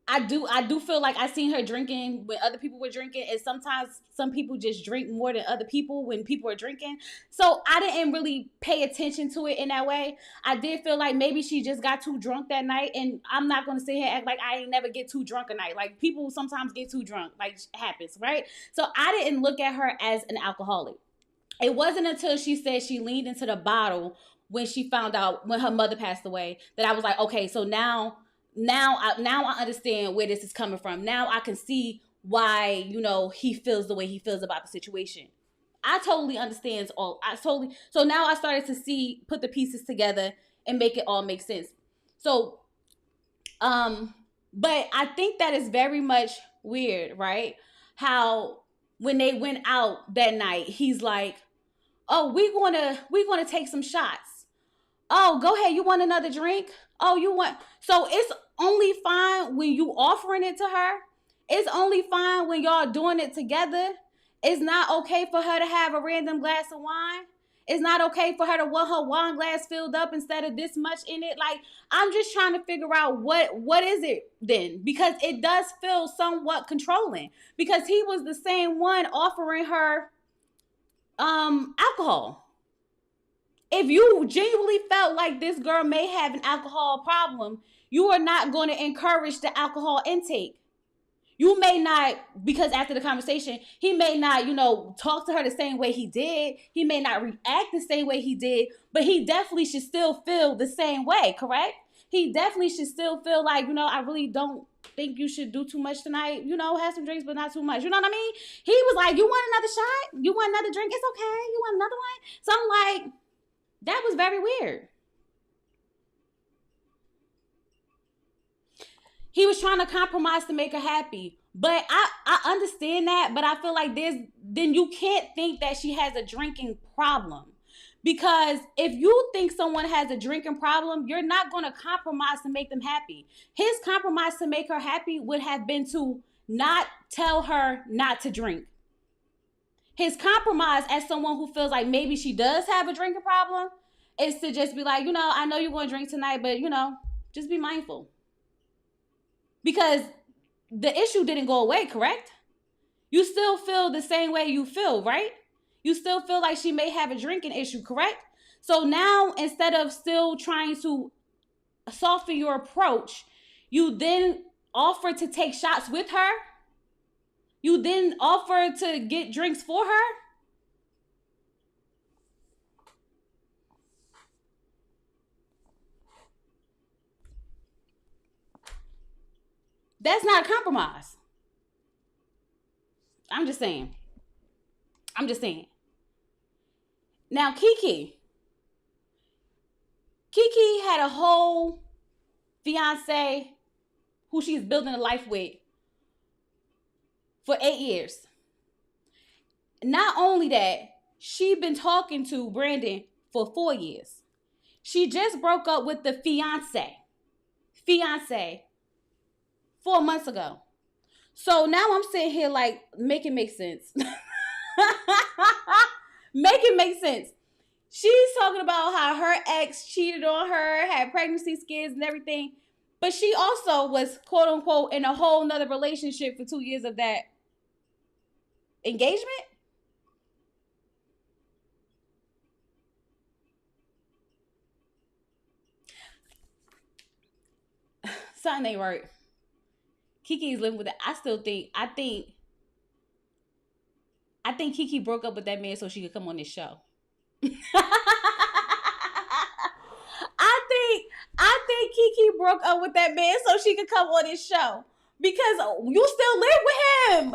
I do feel like I seen her drinking when other people were drinking, and sometimes some people just drink more than other people when people are drinking. So I didn't really pay attention to it in that way. I did feel like maybe she just got too drunk that night, and I'm not gonna sit here and act like I ain't never get too drunk a night. Like people sometimes get too drunk, like happens, right? So I didn't look at her as an alcoholic. It wasn't until she said she leaned into the bottle when she found out when her mother passed away that I was like, okay, so now I understand where this is coming from. Now I can see why he feels the way he feels about the situation. I totally understands all. I totally so now I started to put the pieces together and make it all make sense. So but I think that is very much weird, right? How when they went out that night, he's like, "Oh, we're gonna take some shots. Oh, go ahead. You want another drink? Oh, you want." So it's only fine when you offering it to her. It's only fine when y'all doing it together. It's not okay for her to have a random glass of wine. It's not okay for her to want her wine glass filled up instead of this much in it. Like, I'm just trying to figure out what is it then, because it does feel somewhat controlling. Because he was the same one offering her alcohol. If you genuinely felt like this girl may have an alcohol problem, you are not going to encourage the alcohol intake. You may not, because after the conversation, he may not, talk to her the same way he did. He may not react the same way he did, but he definitely should still feel the same way, correct? He definitely should still feel like, I really don't think you should do too much tonight. Have some drinks, but not too much. You know what I mean? He was like, you want another shot? You want another drink? It's okay. You want another one? So I'm like, that was very weird. He was trying to compromise to make her happy. But I understand that, but I feel like then you can't think that she has a drinking problem. Because if you think someone has a drinking problem, you're not going to compromise to make them happy. His compromise to make her happy would have been to not tell her not to drink. His compromise as someone who feels like maybe she does have a drinking problem is to just be like, I know you're going to drink tonight, but, just be mindful. Because the issue didn't go away, correct? You still feel the same way you feel, right? You still feel like she may have a drinking issue, correct? So now, instead of still trying to soften your approach, you then offer to take shots with her. You then offer to get drinks for her. That's not a compromise. I'm just saying. Now, Kiki had a whole fiance who she's building a life with for 8 years. Not only that, she been talking to Brandon for 4 years. She just broke up with the fiance 4 months ago. So now I'm sitting here like, make it make sense. Make it make sense. She's talking about how her ex cheated on her, had pregnancy scares and everything. But she also was, quote unquote, in a whole nother relationship for 2 years of that engagement. Something ain't right. Kiki's living with it. I think Kiki broke up with that man so she could come on this show. I I think Kiki broke up with that man so she could come on his show because you still live with him.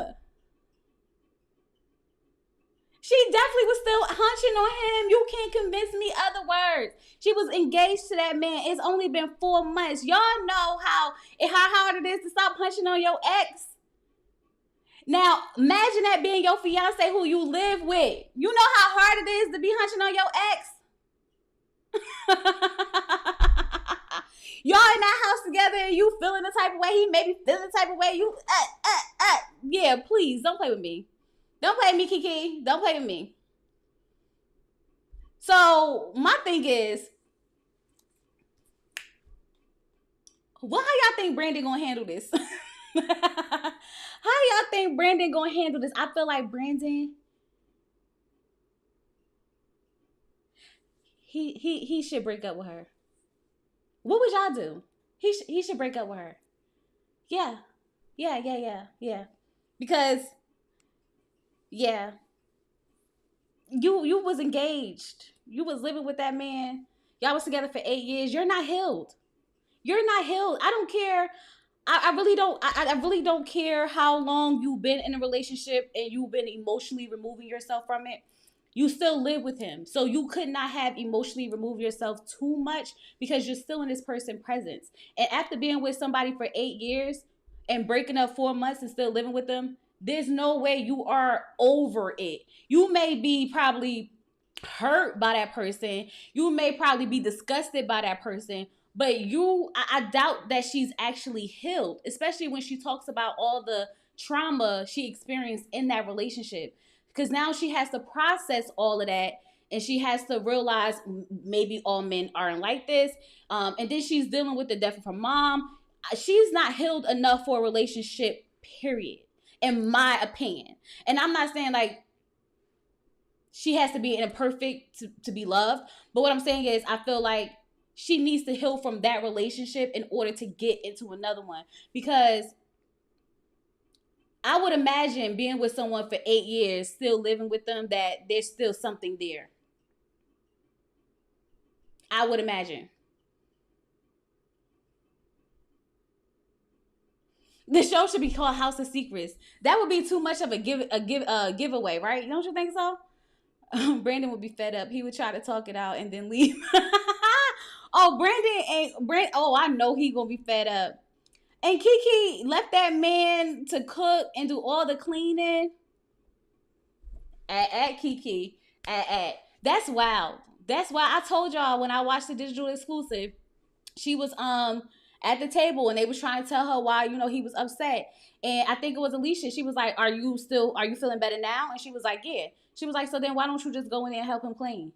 She definitely was still hunching on him. You can't convince me otherwise. She was engaged to that man. It's only been 4 months. Y'all know how hard it is to stop hunching on your ex. Now, imagine that being your fiance who you live with. You know how hard it is to be hunching on your ex? Y'all in that house together and you feeling the type of way. He may be feeling the type of way. Yeah, please, don't play with me. Don't play with me, Kiki. Don't play with me. So, my thing is, well, how y'all think Brandon gonna handle this? How y'all think Brandon gonna handle this? I feel like Brandon, he should break up with her. What would y'all do? He should break up with her. Yeah. Because yeah, you was engaged. You was living with that man. Y'all was together for 8 years. You're not healed. You're not healed. I don't care. I really don't. I really don't care how long you've been in a relationship and you've been emotionally removing yourself from it. You still live with him, so you could not have emotionally removed yourself too much because you're still in this person's presence. And after being with somebody for 8 years and breaking up 4 months and still living with them, there's no way you are over it. You may be probably hurt by that person. You may probably be disgusted by that person, but I doubt that she's actually healed, especially when she talks about all the trauma she experienced in that relationship. Because now she has to process all of that and she has to realize maybe all men aren't like this. And then she's dealing with the death of her mom. She's not healed enough for a relationship, period, in my opinion. And I'm not saying like she has to be imperfect to be loved. But what I'm saying is I feel like she needs to heal from that relationship in order to get into another one. Because I would imagine being with someone for 8 years, still living with them, that there's still something there. I would imagine. The show should be called House of Secrets. That would be too much of a giveaway, right? Don't you think so? Brandon would be fed up. He would try to talk it out and then leave. Oh, Oh, I know he gonna be fed up. And Kiki left that man to cook and do all the cleaning. At Kiki. That's wild. That's why I told y'all when I watched the digital exclusive, she was at the table and they was trying to tell her why, he was upset. And I think it was Alicia. She was like, are you feeling better now? And she was like, yeah. She was like, so then why don't you just go in there and help him clean?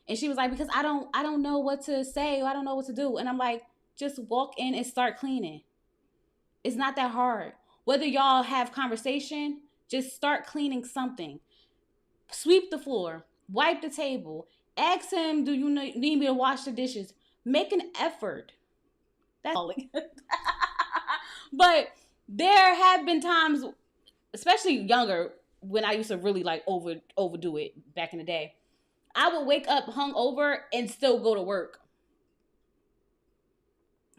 And she was like, because I don't know what to say. I don't know what to do. And I'm like, just walk in and start cleaning. It's not that hard. Whether y'all have conversation, just start cleaning something. Sweep the floor. Wipe the table. Ask him, do you need me to wash the dishes? Make an effort. That's all. But there have been times, especially younger, when I used to really like overdo it back in the day. I would wake up hungover and still go to work.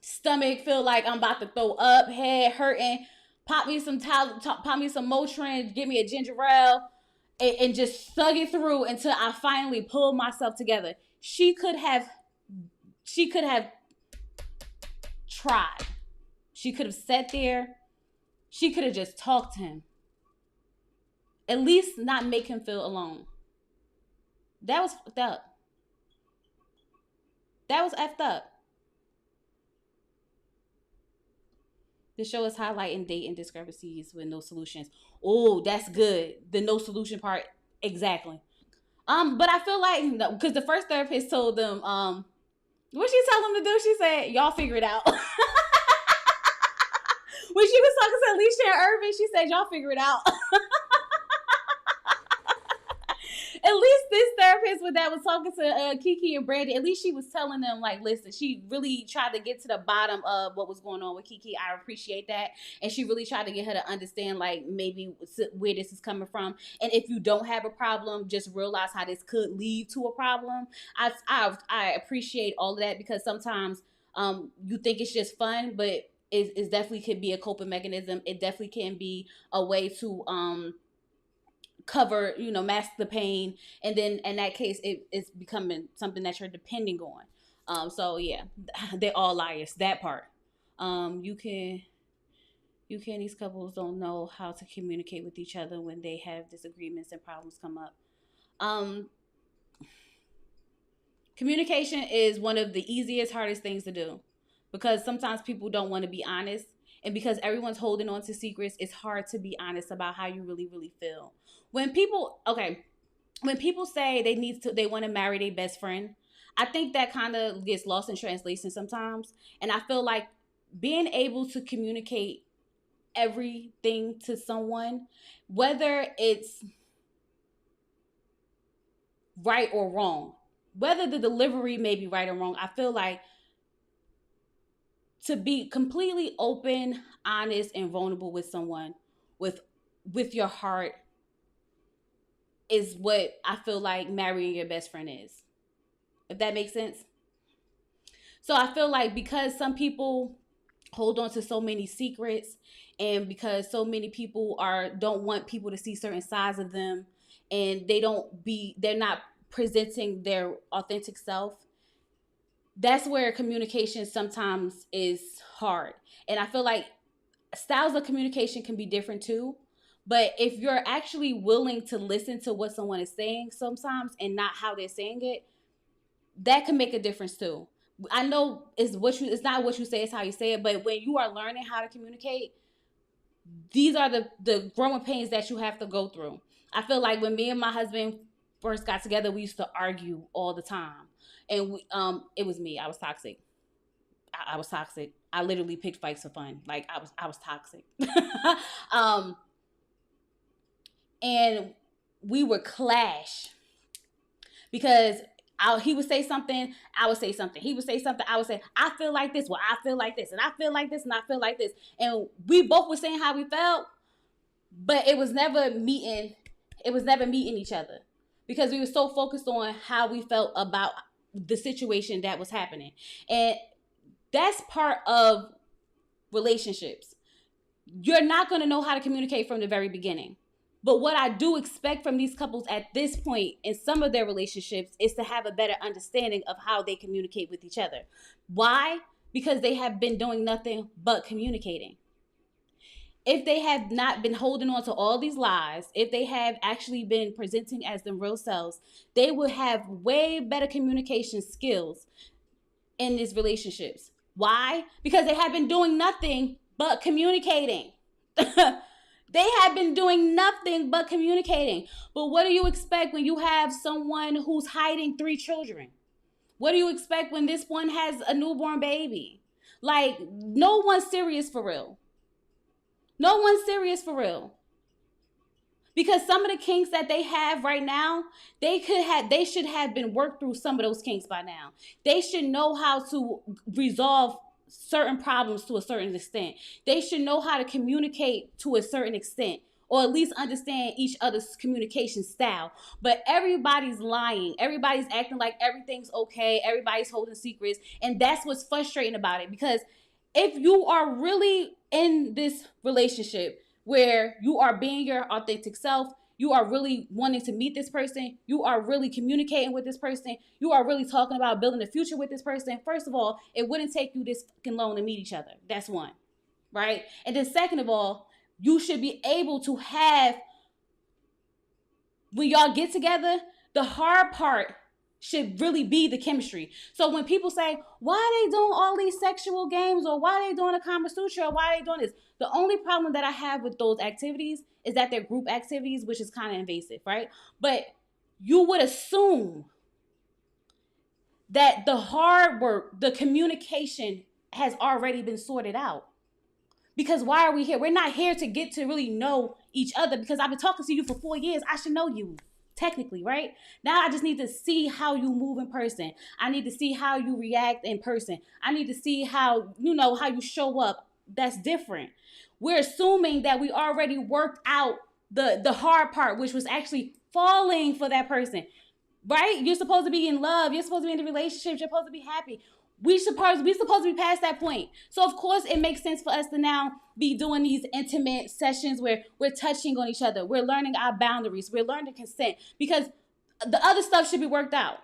Stomach feel like I'm about to throw up, head hurting. Pop me some Motrin, give me a ginger ale, and just thug it through until I finally pull myself together. She could have tried. She could have sat there. She could have just talked to him. At least not make him feel alone. That was fucked up. That was effed up. The show is highlighting dating discrepancies with no solutions. Oh, that's good. The no solution part, exactly. But I feel like, because the first therapist told them, what she tell them to do? She said, y'all figure it out. When she was talking to Alicia and Irvin, she said, y'all figure it out. At least this therapist that was talking to Kiki and Brandon, at least she was telling them, like, listen, she really tried to get to the bottom of what was going on with Kiki. I appreciate that. And she really tried to get her to understand, like, maybe where this is coming from. And if you don't have a problem, just realize how this could lead to a problem. I appreciate all of that, because sometimes You think it's just fun, but it definitely could be a coping mechanism. It definitely can be a way to cover, mask the pain, and then in that case, it's becoming something that you're depending on. So yeah, they're all liars. That part. You can. These couples don't know how to communicate with each other when they have disagreements and problems come up. Um, Communication is one of the easiest, hardest things to do because sometimes people don't want to be honest. And because everyone's holding on to secrets, it's hard to be honest about how you really, really feel. When people say they want to marry their best friend, I think that kind of gets lost in translation sometimes. And I feel like being able to communicate everything to someone, whether it's right or wrong, whether the delivery may be right or wrong, I feel like to be completely open, honest, and vulnerable with someone with your heart is what I feel like marrying your best friend is. If that makes sense. So I feel like because some people hold on to so many secrets, and because so many people don't want people to see certain sides of them, and they're not presenting their authentic self, that's where communication sometimes is hard. And I feel like styles of communication can be different too. But if you're actually willing to listen to what someone is saying sometimes and not how they're saying it, that can make a difference too. I know it's not what you say, it's how you say it. But when you are learning how to communicate, these are the growing pains that you have to go through. I feel like when me and my husband first got together, we used to argue all the time. And it was me. I was toxic. I was toxic. I literally picked fights for fun. Like I was toxic. um, and we would clash because he would say something, I would say something. He would say something, I would say, I feel like this, well, I feel like this, and I feel like this, and I feel like this. And we both were saying how we felt, but it was never meeting each other because we were so focused on how we felt about the situation that was happening. And that's part of relationships. You're not going to know how to communicate from the very beginning. But what I do expect from these couples at this point in some of their relationships is to have a better understanding of how they communicate with each other. Why? Because they have been doing nothing but communicating. If they have not been holding on to all these lies, if they have actually been presenting as them real selves, they will have way better communication skills in these relationships. Why? Because they have been doing nothing but communicating. They have been doing nothing but communicating. But what do you expect when you have someone who's hiding 3 children? What do you expect when this one has a newborn baby? Like, no one's serious for real. No one's serious for real. Because some of the kinks that they have right now, they should have been worked through some of those kinks by now. They should know how to resolve certain problems to a certain extent. They should know how to communicate to a certain extent, or at least understand each other's communication style. But everybody's lying. Everybody's acting like everything's okay. Everybody's holding secrets. And that's what's frustrating about it. Because if you are really in this relationship where you are being your authentic self, you are really wanting to meet this person, you are really communicating with this person, you are really talking about building a future with this person, first of all, it wouldn't take you this fucking long to meet each other. That's one, right? And then second of all, you should be able to have, when y'all get together, the hard part should really be the chemistry. So when people say, why are they doing all these sexual games, or why are they doing a Kama Sutra, or why are they doing this? The only problem that I have with those activities is that they're group activities, which is kind of invasive, right? But you would assume that the hard work, the communication has already been sorted out. Because why are we here? We're not here to get to really know each other, because I've been talking to you for 4 years. I should know you. Technically, right? Now I just need to see how you move in person. I need to see how you react in person. I need to see how you show up. That's different. We're assuming that we already worked out the hard part, which was actually falling for that person, right? You're supposed to be in love. You're supposed to be in a relationship. You're supposed to be happy. we supposed to be past that point. So of course it makes sense for us to now be doing these intimate sessions where we're touching on each other. We're learning our boundaries. We're learning consent because the other stuff should be worked out.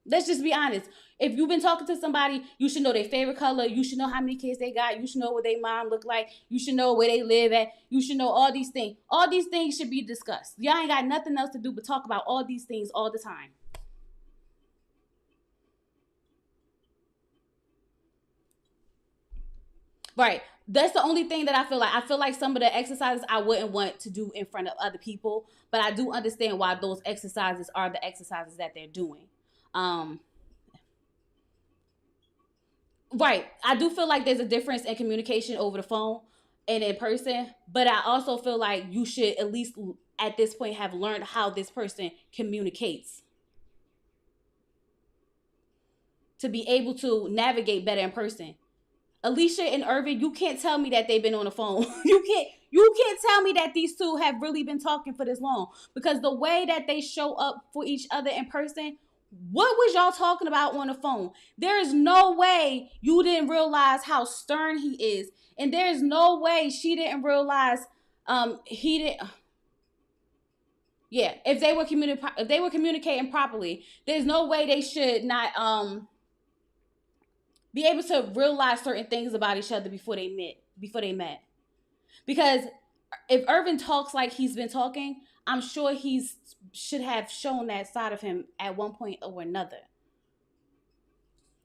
Let's just be honest. If you've been talking to somebody, you should know their favorite color. You should know how many kids they got. You should know what their mom look like. You should know where they live at. You should know all these things. All these things should be discussed. Y'all ain't got nothing else to do but talk about all these things all the time. Right. That's the only thing that I feel like. I feel like some of the exercises I wouldn't want to do in front of other people, but I do understand why those exercises are the exercises that they're doing. Um, right. I do feel like there's a difference in communication over the phone and in person, but I also feel like you should at least at this point have learned how this person communicates to be able to navigate better in person. Alicia and Irvin, you can't tell me that they've been on the phone. You can't tell me that these two have really been talking for this long. Because the way that they show up for each other in person, what was y'all talking about on the phone? There is no way you didn't realize how stern he is. And there is no way she didn't realize he didn't. Yeah, if they were communicating properly, there's no way they should not be able to realize certain things about each other before they met. Because if Irvin talks like he's been talking, I'm sure he's should have shown that side of him at one point or another.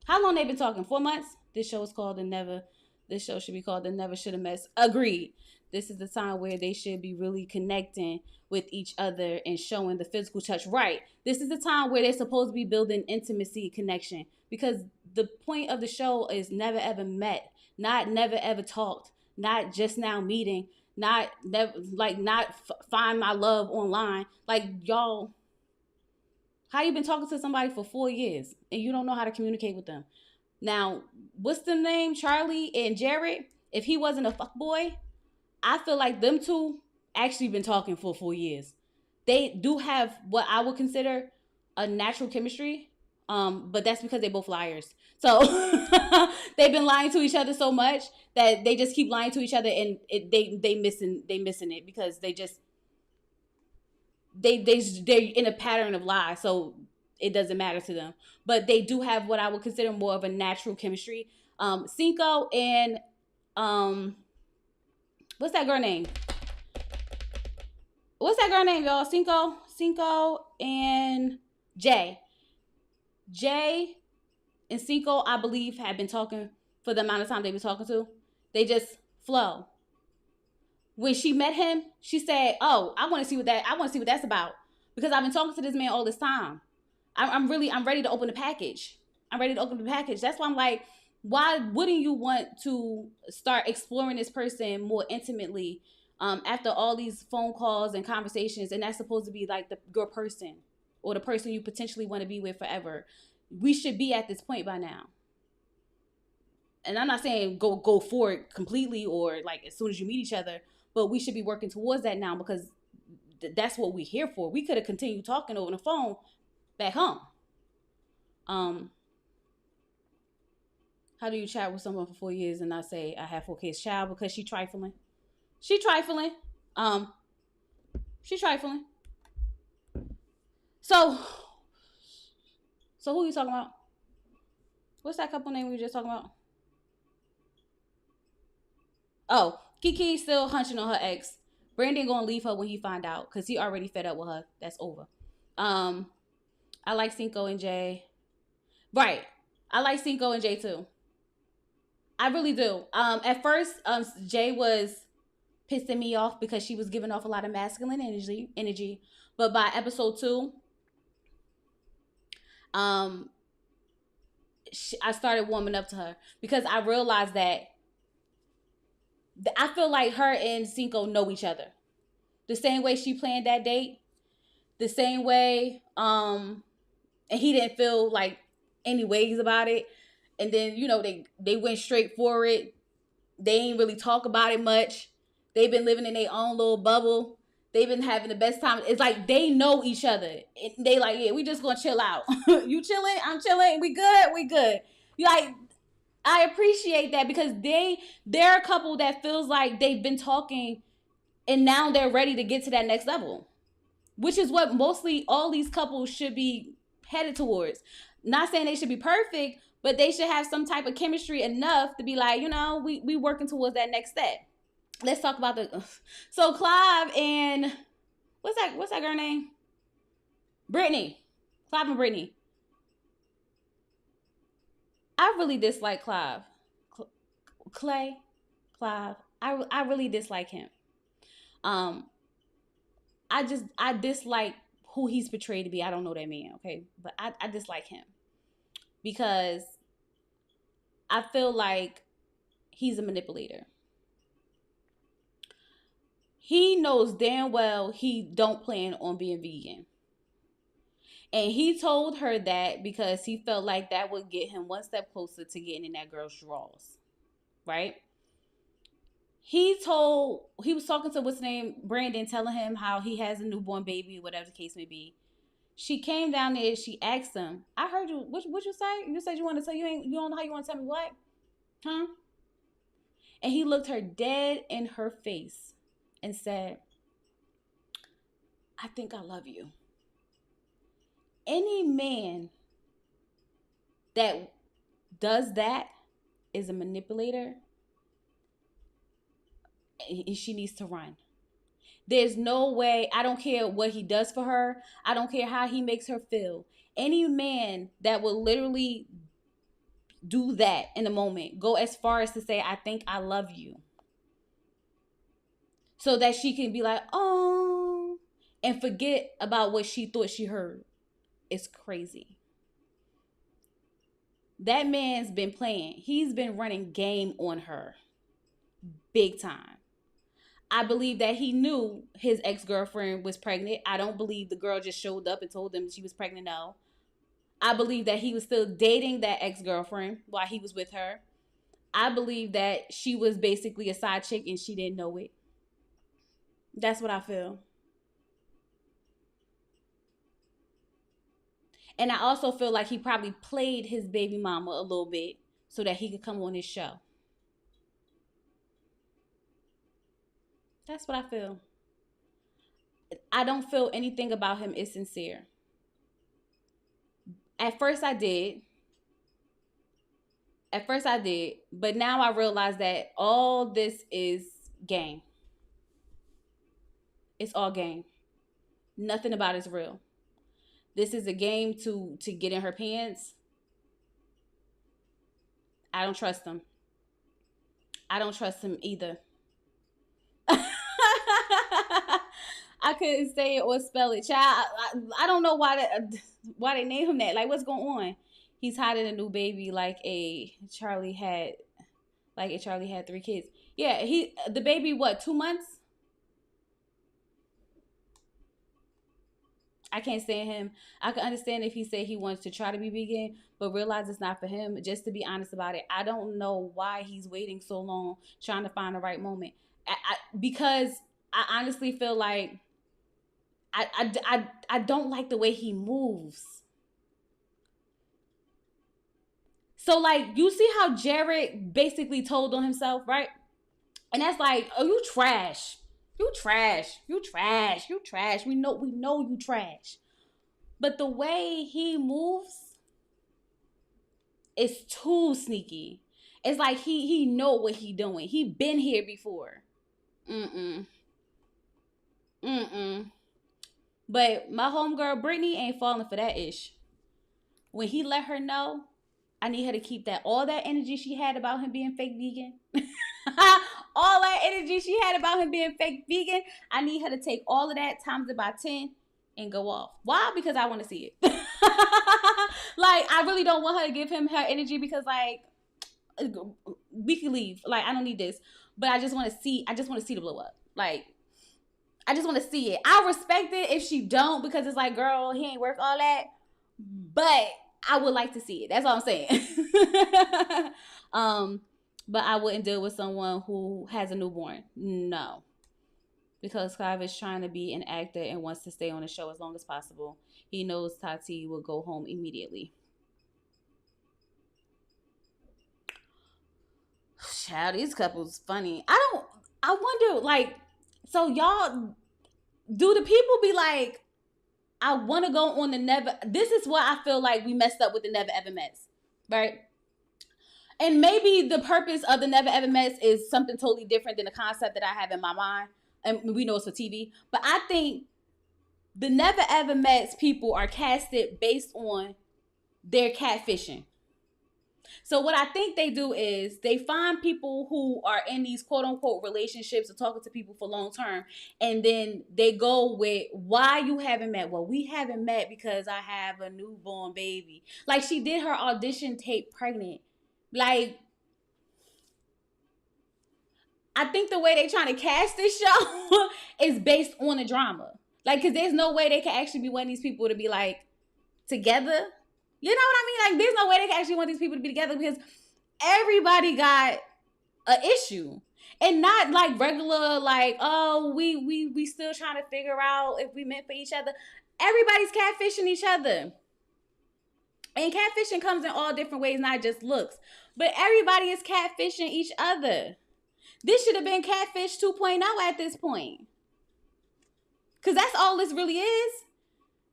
How long they been talking? 4 months? This show is called The Never. This show should be called The Never Should Have Met. Agreed. This is the time where they should be really connecting with each other and showing the physical touch. Right. This is the time where they're supposed to be building intimacy connection. Because the point of the show is never ever met. Not never ever talked. Not just now meeting. Not never find my love online. Like y'all, how you been talking to somebody for 4 years and you don't know how to communicate with them? Now, what's the name? Charlie and Jared? If he wasn't a fuckboy, I feel like them two actually been talking for 4 years. They do have what I would consider a natural chemistry, but that's because they both liars. So they've been lying to each other so much that they just keep lying to each other, and they missing it because they're in a pattern of lies. So it doesn't matter to them. But they do have what I would consider more of a natural chemistry. Cinco and what's that girl name? What's that girl name, y'all? Cinco and Jay. Jay and Cinco, I believe, have been talking for the amount of time they've been talking to. They just flow. When she met him, she said, "Oh, I want to see what that's about because I've been talking to this man all this time. I'm ready to open the package. I'm ready to open the package." That's why I'm like, why wouldn't you want to start exploring this person more intimately after all these phone calls and conversations? And that's supposed to be like your person or the person you potentially want to be with forever. We should be at this point by now. And I'm not saying go for it completely or like as soon as you meet each other, but we should be working towards that now because that's what we're here for. We could have continued talking over the phone back home. How do you chat with someone for 4 years and not say I have 4 kids? Child, because she trifling. She trifling. She trifling. So who are you talking about? What's that couple name we were just talking about? Oh, Kiki still hunching on her ex. Brandon gonna leave her when he find out because he already fed up with her. That's over. I like Cinco and Jay. Right. I like Cinco and Jay too. I really do. At first, Jay was pissing me off because she was giving off a lot of masculine energy. But by episode 2, I started warming up to her because I realized that I feel like her and Cinco know each other. The same way she planned that date, the same way, and he didn't feel like any ways about it. And then, they went straight for it. They ain't really talk about it much. They've been living in their own little bubble. They've been having the best time. It's like they know each other. They like, yeah, we just gonna chill out. You chilling? I'm chilling. We good? We good. Like, I appreciate that because they're a couple that feels like they've been talking and now they're ready to get to that next level, which is what mostly all these couples should be headed towards. Not saying they should be perfect, but they should have some type of chemistry enough to be like, we working towards that next step. Let's talk about the so Clive and what's that girl name? Britney. Clive and Britney. I really dislike Clive. Clay, Clive. I really dislike him. Um, I dislike who he's portrayed to be. I don't know that man, okay, but I dislike him because I feel like he's a manipulator. He knows damn well he don't plan on being vegan. And he told her that because he felt like that would get him one step closer to getting in that girl's drawers. Right? He was talking to what's his name, Brandon, telling him how he has a newborn baby, whatever the case may be. She came down there, she asked him, I heard you, what you say? You said you want to tell you don't know how you want to tell me what? Huh? And he looked her dead in her face and said, I think I love you. Any man that does that is a manipulator, and she needs to run. There's no way. I don't care what he does for her. I don't care how he makes her feel. Any man that will literally do that in a moment, go as far as to say, I think I love you, so that she can be like, oh, and forget about what she thought she heard. It's crazy. That man's been playing. He's been running game on her big time. I believe that he knew his ex-girlfriend was pregnant. I don't believe the girl just showed up and told him she was pregnant. No. I believe that he was still dating that ex-girlfriend while he was with her. I believe that she was basically a side chick and she didn't know it. That's what I feel. And I also feel like he probably played his baby mama a little bit so that he could come on his show. That's what I feel. I don't feel anything about him is sincere. At first I did. But now I realize that all this is game. It's all game. Nothing about it's real. This is a game to get in her pants. I don't trust him. I don't trust him either. I couldn't say it or spell it. Child, I don't know why they named him that. Like, what's going on? He's hiding a new baby like Charlie had 3 kids. Yeah, the baby, what, 2 months? I can't stand him. I can understand if he said he wants to try to be vegan, but realize it's not for him. Just to be honest about it, I don't know why he's waiting so long trying to find the right moment. Because I honestly feel like I don't like the way he moves. So, like, you see how Jared basically told on himself, right? And that's like, oh, you trash. You trash. You trash. You trash. We know you trash. But the way he moves is too sneaky. It's like he know what he doing. He been here before. Mm-mm. But my homegirl Britney ain't falling for that ish. When he let her know, I need her to keep all that energy she had about him being fake vegan. All that energy she had about him being fake vegan, I need her to take all of that, times it by 10, and go off. Why? Because I want to see it. Like, I really don't want her to give him her energy because, like, we can leave. Like, I don't need this. But I just want to see the blow up. Like, I just want to see it. I respect it if she don't, because it's like, girl, he ain't worth all that. But I would like to see it. That's all I'm saying. But I wouldn't deal with someone who has a newborn. No. Because Clive is trying to be an actor and wants to stay on the show as long as possible. He knows Tati will go home immediately. Child, these couples funny. I wonder, like, so y'all, do the people be like, I want to go on the never, this is what I feel like we messed up with the Never Ever Mets, right? And maybe the purpose of the Never Ever Mets is something totally different than the concept that I have in my mind. And we know it's for TV. But I think the Never Ever Mets people are casted based on their catfishing. So what I think they do is they find people who are in these quote unquote relationships or talking to people for long term. And then they go with, why you haven't met? Well, we haven't met because I have a newborn baby. Like, she did her audition tape pregnant. Like, I think the way they trying to cast this show is based on the drama. Like, because there's no way they can actually be wanting these people to be, like, together. You know what I mean? Like, there's no way they can actually want these people to be together because everybody got an issue. And not, like, regular, like, oh, we still trying to figure out if we meant for each other. Everybody's catfishing each other. And catfishing comes in all different ways, not just looks. But everybody is catfishing each other. This should have been Catfish 2.0 at this point. Because that's all this really is.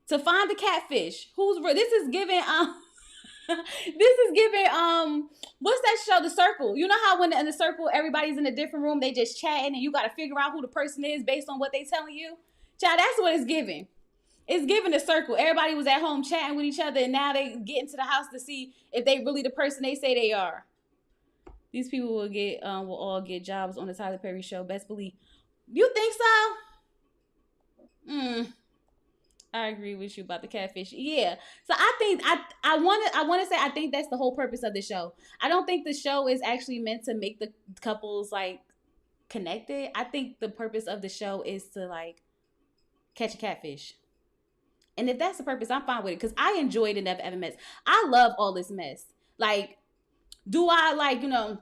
To find the catfish. This is giving, what's that show, The Circle? You know how when in The Circle, everybody's in a different room, they just chatting and you got to figure out who the person is based on what they telling you? Child, that's what it's giving. It's giving The Circle. Everybody was at home chatting with each other and now they get into the house to see if they really the person they say they are. These people will all get jobs on the Tyler Perry show. Best believe. You think so? I agree with you about the catfish. Yeah. So I think I want to say I think that's the whole purpose of the show. I don't think the show is actually meant to make the couples like connected. I think the purpose of the show is to like catch a catfish. And if that's the purpose, I'm fine with it because I enjoy the Never Ever Mess. I love all this mess. Like, do I like, am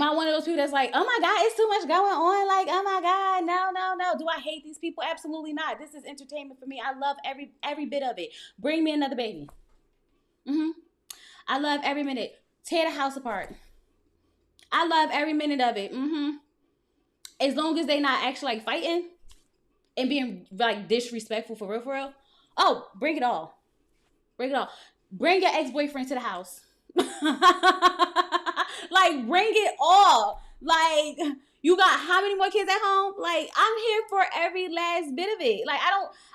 I one of those people that's like, oh my God, it's too much going on? Like, oh my God, no. Do I hate these people? Absolutely not. This is entertainment for me. I love every bit of it. Bring me another baby. I love every minute. Tear the house apart. I love every minute of it. As long as they not actually like fighting and being like disrespectful for real. Oh, bring it all. Bring it all. Bring your ex-boyfriend to the house. Like, bring it all. Like, you got how many more kids at home? Like, I'm here for every last bit of it. Like,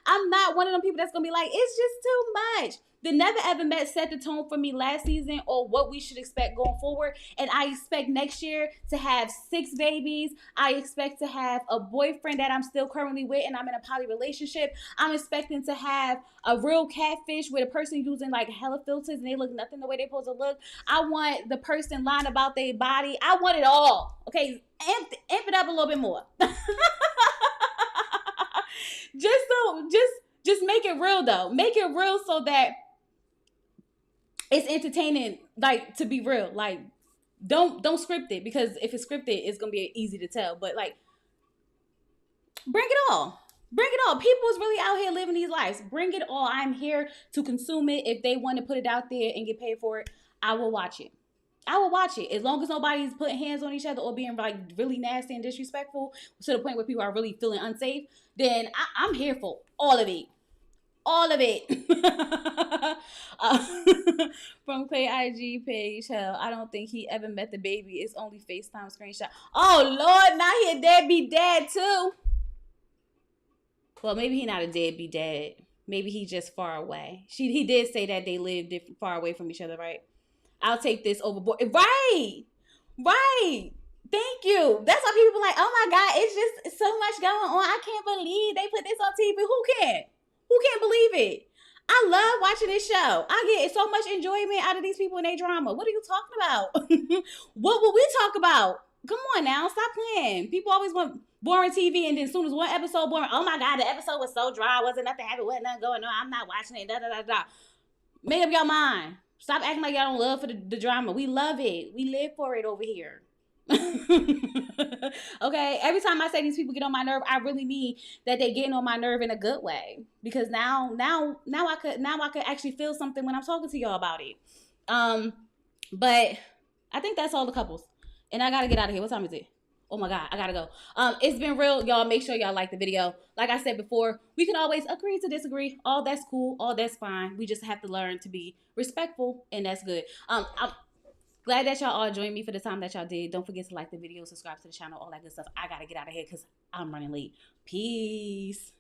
I'm not one of them people that's gonna be like, it's just too much. The Never Ever Met set the tone for me last season or what we should expect going forward. And I expect next year to have 6 babies. I expect to have a boyfriend that I'm still currently with and I'm in a poly relationship. I'm expecting to have a real catfish with a person using like hella filters and they look nothing the way they're supposed to look. I want the person lying about their body. I want it all. Okay, amp it up a little bit more. Just make it real though. Make it real so that it's entertaining, like, to be real. Like, don't script it because if it's scripted, it's gonna be easy to tell. But like, bring it all. Bring it all. People is really out here living these lives. Bring it all. I'm here to consume it. If they want to put it out there and get paid for it, I will watch it. I will watch it. As long as nobody's putting hands on each other or being like really nasty and disrespectful to the point where people are really feeling unsafe, then I'm here for all of it. All of it. From Clay IG page, hell, I don't think he ever met the baby. It's only FaceTime screenshot. Oh, Lord, now he a deadbeat dad, too. Well, maybe he not a deadbeat dad. Maybe he just far away. He did say that they live far away from each other, right? I'll take this overboard. Right. Thank you. That's why people like, oh, my God, it's just so much going on. I can't believe they put this on TV. Who can? Who can't believe it? I love watching this show. I get so much enjoyment out of these people and their drama. What are you talking about? What will we talk about? Come on now, stop playing. People always want boring TV, and then as soon as one episode boring, oh my God, the episode was so dry. Wasn't nothing happening, wasn't nothing going on. I'm not watching it. Make up your mind. Stop acting like y'all don't love for the drama. We love it. We live for it over here. Okay, every time I say these people get on my nerve, I really mean that they getting on my nerve in a good way, because now I could actually feel something when I'm talking to y'all about it. But I think that's all the couples. And I gotta get out of here. What time is it? Oh my God, I gotta go. It's been real, y'all. Make sure y'all like the video. Like I said before, we can always agree to disagree. All that's cool. All that's fine. We just have to learn to be respectful, and that's good. I'm glad that y'all all joined me for the time that y'all did. Don't forget to like the video, subscribe to the channel, all that good stuff. I gotta get out of here because I'm running late. Peace.